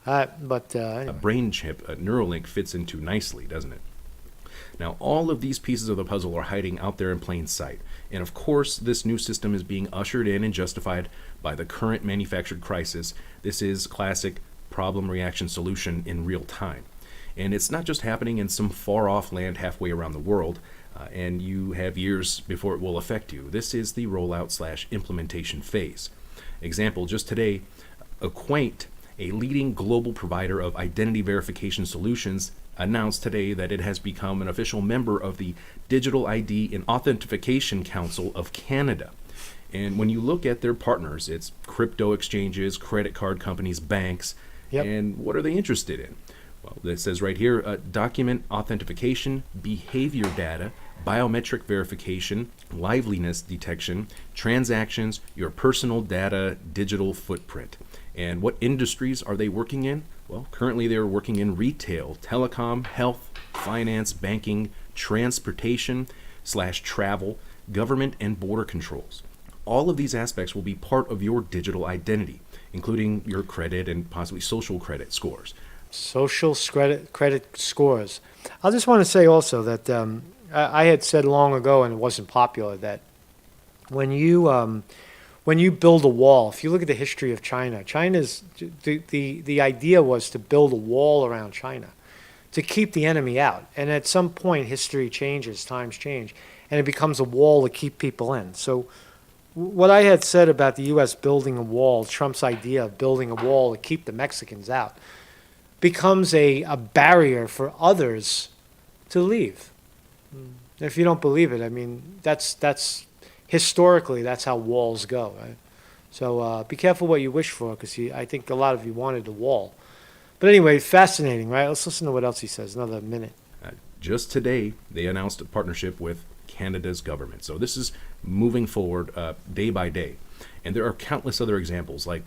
S4: Anyway.
S8: A brain chip, a Neuralink, fits into nicely, doesn't it? Now, all of these pieces of the puzzle are hiding out there in plain sight. And of course, this new system is being ushered in and justified by the current manufactured crisis. This is classic problem reaction solution in real time. And it's not just happening in some far-off land halfway around the world, and you have years before it will affect you. This is the rollout/implementation phase. Example, just today, Acquaint, a leading global provider of identity verification solutions, announced today that it has become an official member of the Digital ID and Authentication Council of Canada. And when you look at their partners, it's crypto exchanges, credit card companies, banks, and what are they interested in? Well, it says right here, document authentication, behavior data, biometric verification, liveliness detection, transactions, your personal data, digital footprint. And what industries are they working in? Well, currently they're working in retail, telecom, health, finance, banking, transportation/travel, government, and border controls. All of these aspects will be part of your digital identity, including your credit and possibly social credit scores.
S4: Social credit scores. I just want to say also that I had said long ago, and it wasn't popular, that when you build a wall, if you look at the history of China's the idea was to build a wall around China to keep the enemy out. And at some point, history changes, times change, and it becomes a wall to keep people in. So what I had said about the U.S. building a wall, Trump's idea of building a wall to keep the Mexicans out, becomes a barrier for others to leave. If you don't believe it, I mean, that's historically, that's how walls go, right? So be careful what you wish for, because I think a lot of you wanted the wall. But anyway, fascinating, right? Let's listen to what else he says. Another minute.
S8: Just today, they announced a partnership with Canada's government. So this is moving forward day by day. And there are countless other examples, like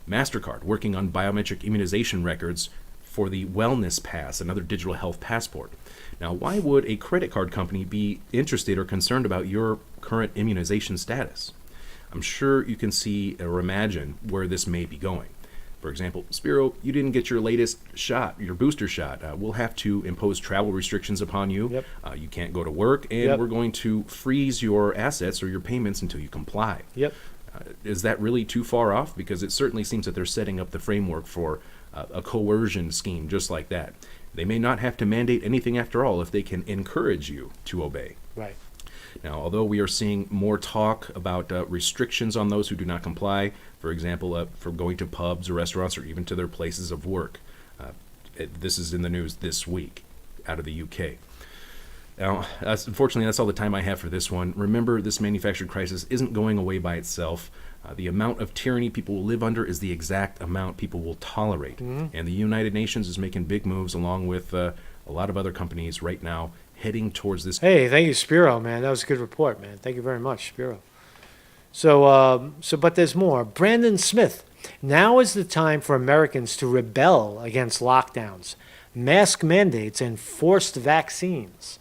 S8: MasterCard working on biometric immunization records for the Wellness Pass, another digital health passport. Now, why would a credit card company be interested or concerned about your current immunization status? I'm sure you can see or imagine where this may be going. For example, Spiro, you didn't get your latest shot, your booster shot. We'll have to impose travel restrictions upon you.
S4: Yep.
S8: You can't go to work, and
S4: Yep.
S8: we're going to freeze your assets or your payments until you comply.
S4: Yep.
S8: Is that really too far off? Because it certainly seems that they're setting up the framework for a coercion scheme just like that. They may not have to mandate anything after all if they can encourage you to obey.
S4: Right.
S8: Now, although we are seeing more talk about restrictions on those who do not comply, for example, for going to pubs or restaurants or even to their places of work, this is in the news this week out of the UK. Now, unfortunately, that's all the time I have for this one. Remember, this manufactured crisis isn't going away by itself. The amount of tyranny people will live under is the exact amount people will tolerate. And the United Nations is making big moves along with a lot of other companies right now heading towards this.
S4: Hey, thank you, Spiro, man. That was a good report, man. Thank you very much, Spiro. So, but there's more. Brandon Smith. Now is the time for Americans to rebel against lockdowns, mask mandates, and forced vaccines.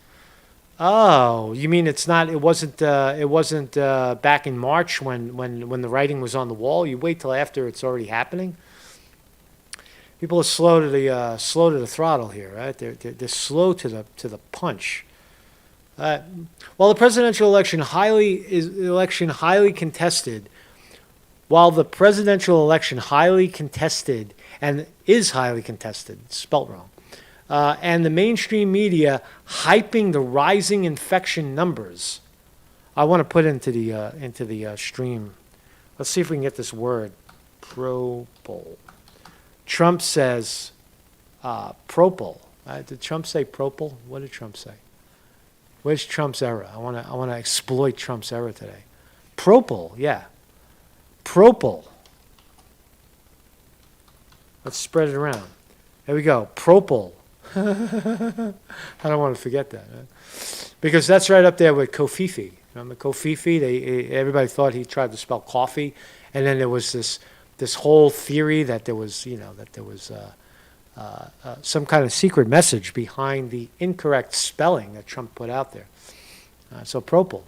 S4: Oh, you mean it wasn't back in March when the writing was on the wall? You wait till after it's already happening. People are slow to the throttle here, right? They're slow to the punch. While the presidential election highly contested, and is highly contested, spelt wrong, and the mainstream media hyping the rising infection numbers. I want to put into the stream. Let's see if we can get this word. Propol. Trump says propol. Did Trump say propol? What did Trump say? Where's Trump's error? I want to exploit Trump's error today. Propol, yeah. Propol. Let's spread it around. There we go. Propol. I don't want to forget that. Right? Because that's right up there with Kofifi. Remember Kofifi? Everybody thought he tried to spell coffee, and then there was this whole theory that there was some kind of secret message behind the incorrect spelling that Trump put out there. So propol.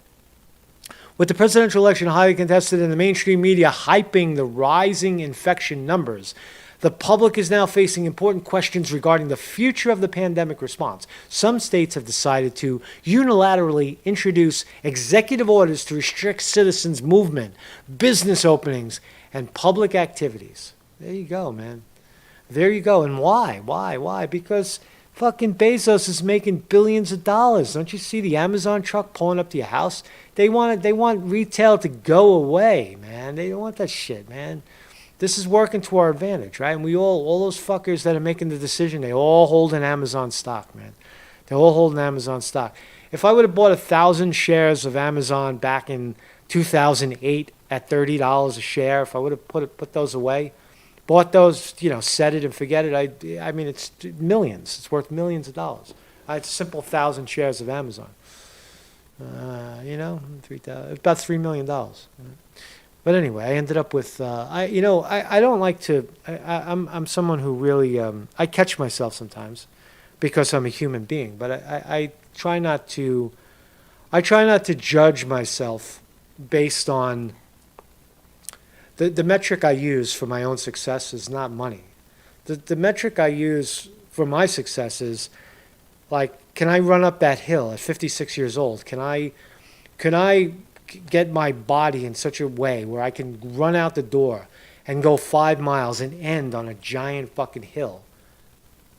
S4: With the presidential election highly contested and the mainstream media hyping the rising infection numbers, the public is now facing important questions regarding the future of the pandemic response. Some states have decided to unilaterally introduce executive orders to restrict citizens' movement, business openings, and public activities. There you go, man. There you go. And why? Why? Because fucking Bezos is making billions of dollars. Don't you see the Amazon truck pulling up to your house? They want retail to go away, man. They don't want that shit, man. This is working to our advantage, right? And all those fuckers that are making the decision, they all hold an Amazon stock, man. They all hold an Amazon stock. If I would have bought 1,000 shares of Amazon back in 2008 at $30 a share, if I would have put those away, bought those, set it and forget it, I mean, it's millions. It's worth millions of dollars. It's a simple 1,000 shares of Amazon. 3,000, about $3 million. But anyway, I ended up with, I don't like to, I'm someone who really, I catch myself sometimes because I'm a human being, but I try not to judge myself based on, the metric I use for my own success is not money. The metric I use for my success is, like, can I run up that hill at 56 years old? Can I get my body in such a way where I can run out the door and go 5 miles and end on a giant fucking hill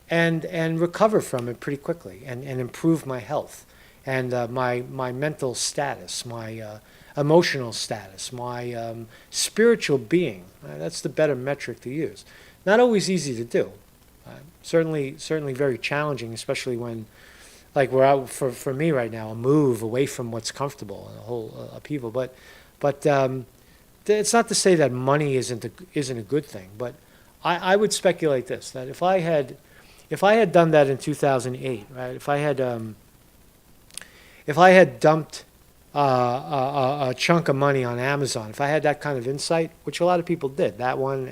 S4: and recover from it pretty quickly and improve my health and my mental status, my emotional status, my spiritual being. That's the better metric to use. Not always easy to do. Certainly very challenging, especially when like we're out for me right now, a move away from what's comfortable and a whole upheaval. But it's not to say that money isn't a good thing. But I would speculate this, that if I had done that in 2008, right? If I had dumped a chunk of money on Amazon, if I had that kind of insight, which a lot of people did, that one,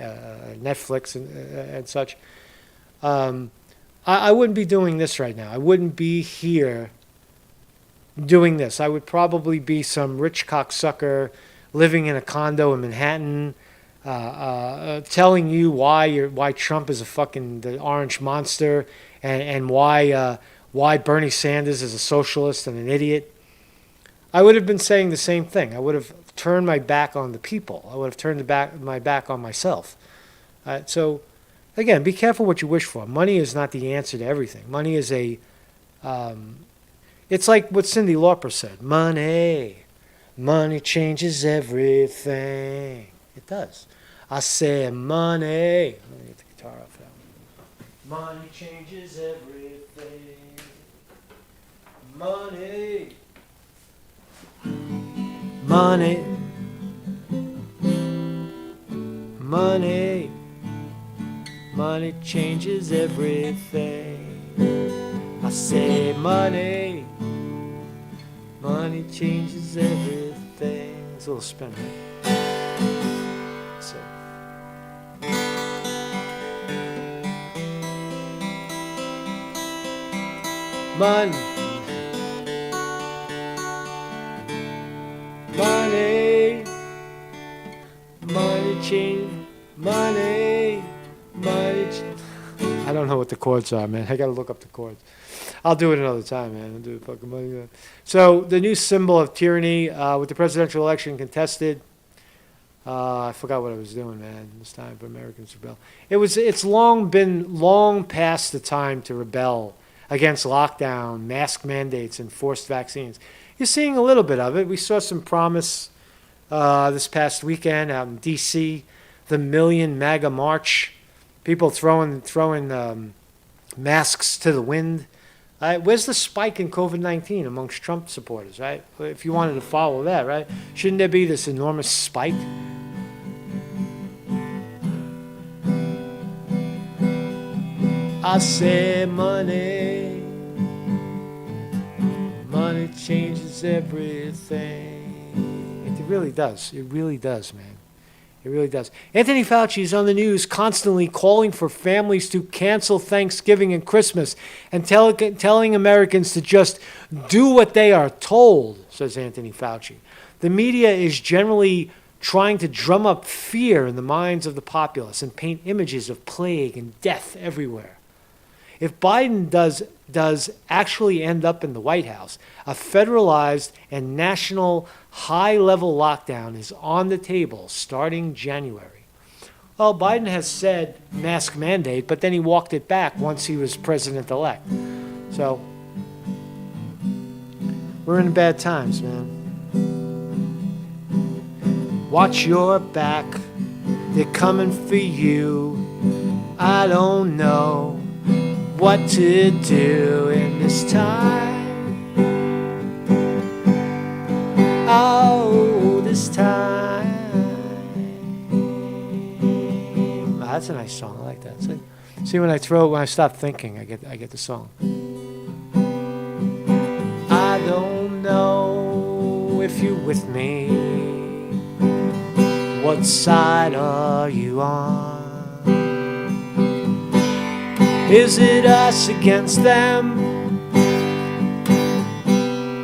S4: Netflix and such, I wouldn't be doing this right now. I wouldn't be here doing this. I would probably be some rich cocksucker living in a condo in Manhattan, telling you why Trump is the orange monster, and why Bernie Sanders is a socialist and an idiot. I would have been saying the same thing. I would have turned my back on the people. I would have turned my back on myself. So, again, be careful what you wish for. Money is not the answer to everything. Money is it's like what Cyndi Lauper said. Money changes everything. It does. I said money. Let me get the guitar off that one. Money changes everything. Money. Money. Money. Money changes everything. I say money. Money changes everything. It's a little spin, right? So. Money. Money. Money change. Money. Money. I don't know what the chords are, man. I gotta look up the chords. I'll do it another time, man. I'll do the fucking money. So the new symbol of tyranny with the presidential election contested. I forgot what I was doing, man. It's time for Americans to rebel. It's long past the time to rebel against lockdown, mask mandates, and forced vaccines. You're seeing a little bit of it. We saw some promise this past weekend out in D.C. The Million MAGA March. People throwing masks to the wind. Where's the spike in COVID-19 amongst Trump supporters, right? If you wanted to follow that, right? Shouldn't there be this enormous spike? I say money. Money changes everything. It really does. It really does, man. It really does. Anthony Fauci is on the news constantly calling for families to cancel Thanksgiving and Christmas and telling Americans to just do what they are told, says Anthony Fauci. The media is generally trying to drum up fear in the minds of the populace and paint images of plague and death everywhere. If Biden does actually end up in the White House, a federalized and national high-level lockdown is on the table starting January. Well, Biden has said mask mandate, but then he walked it back once he was president-elect. So, we're in bad times, man. Watch your back. They're coming for you. I don't know what to do in this time. Oh, this time. That's a nice song. I like that. See, when I stop thinking, I get the song. I don't know if you're with me. What side are you on? Is it us against them?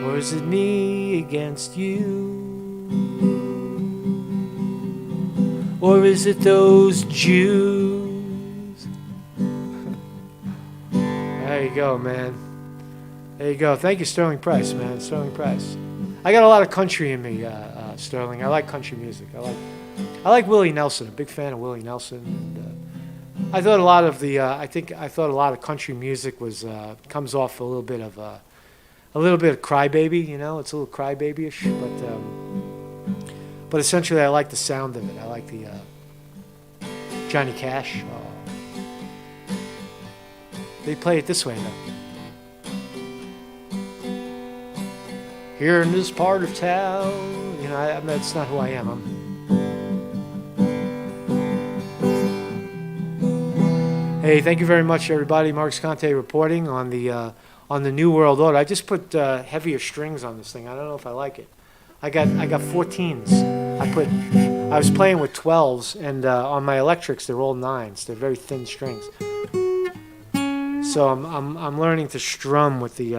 S4: Or is it me against you? Or is it those Jews? There you go, man. There you go. Thank you, Sterling Price, man. Sterling Price. I got a lot of country in me, Sterling. I like country music. I like Willie Nelson. A big fan of Willie Nelson. And, I thought a lot of country music comes off a little bit of crybaby, you know. It's a little crybaby-ish, but essentially I like the sound of it. I like the Johnny Cash. They play it this way though. here in this part of town. You know, that's not who I am. Hey, thank you very much, everybody. Marcus Conte reporting on the New World Order. I just put heavier strings on this thing. I don't know if I like it. I got 14s. I was playing with 12s, and on my electrics they're all 9s. They're very thin strings. So I'm learning to strum with the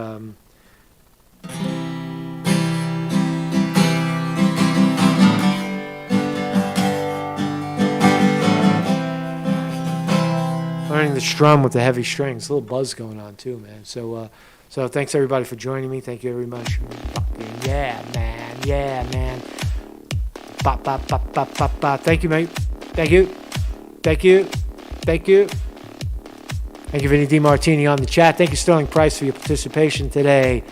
S4: heavy strings. A little buzz going on too, man. So thanks everybody for joining me. Thank you very much. Yeah, man. Bop, bop, bop, bop, bop, bop. Thank you, mate. Thank you. Thank you, Vinny DiMartini on the chat. Thank you, Sterling Price, for your participation today.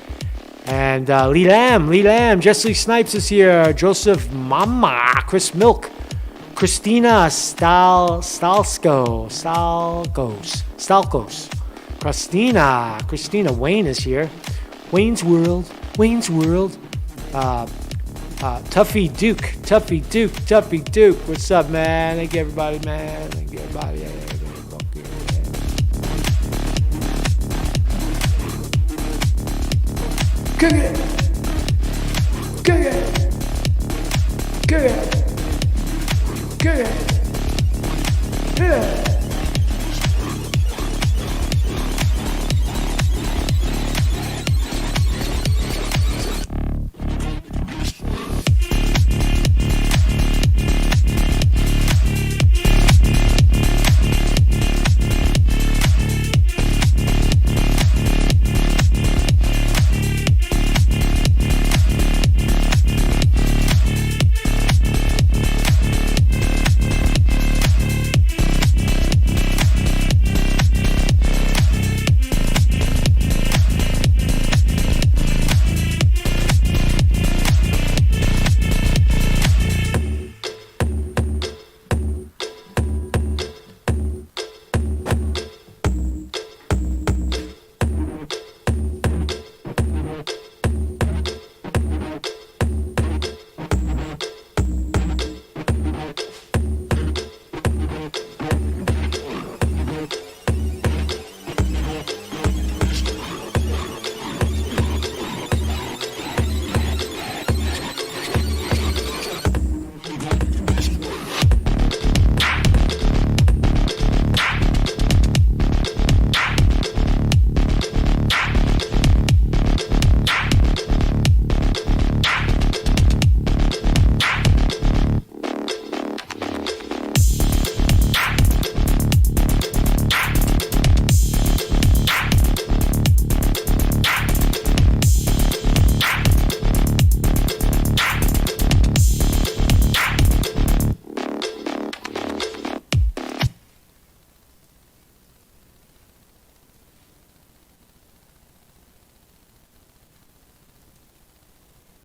S4: And Lee Lamb, Jesse Snipes is here. Joseph Mama, Chris Milk, Christina Stalkos. Christina Wayne is here. Wayne's World. Tuffy Duke. What's up, man? Thank you, everybody, man.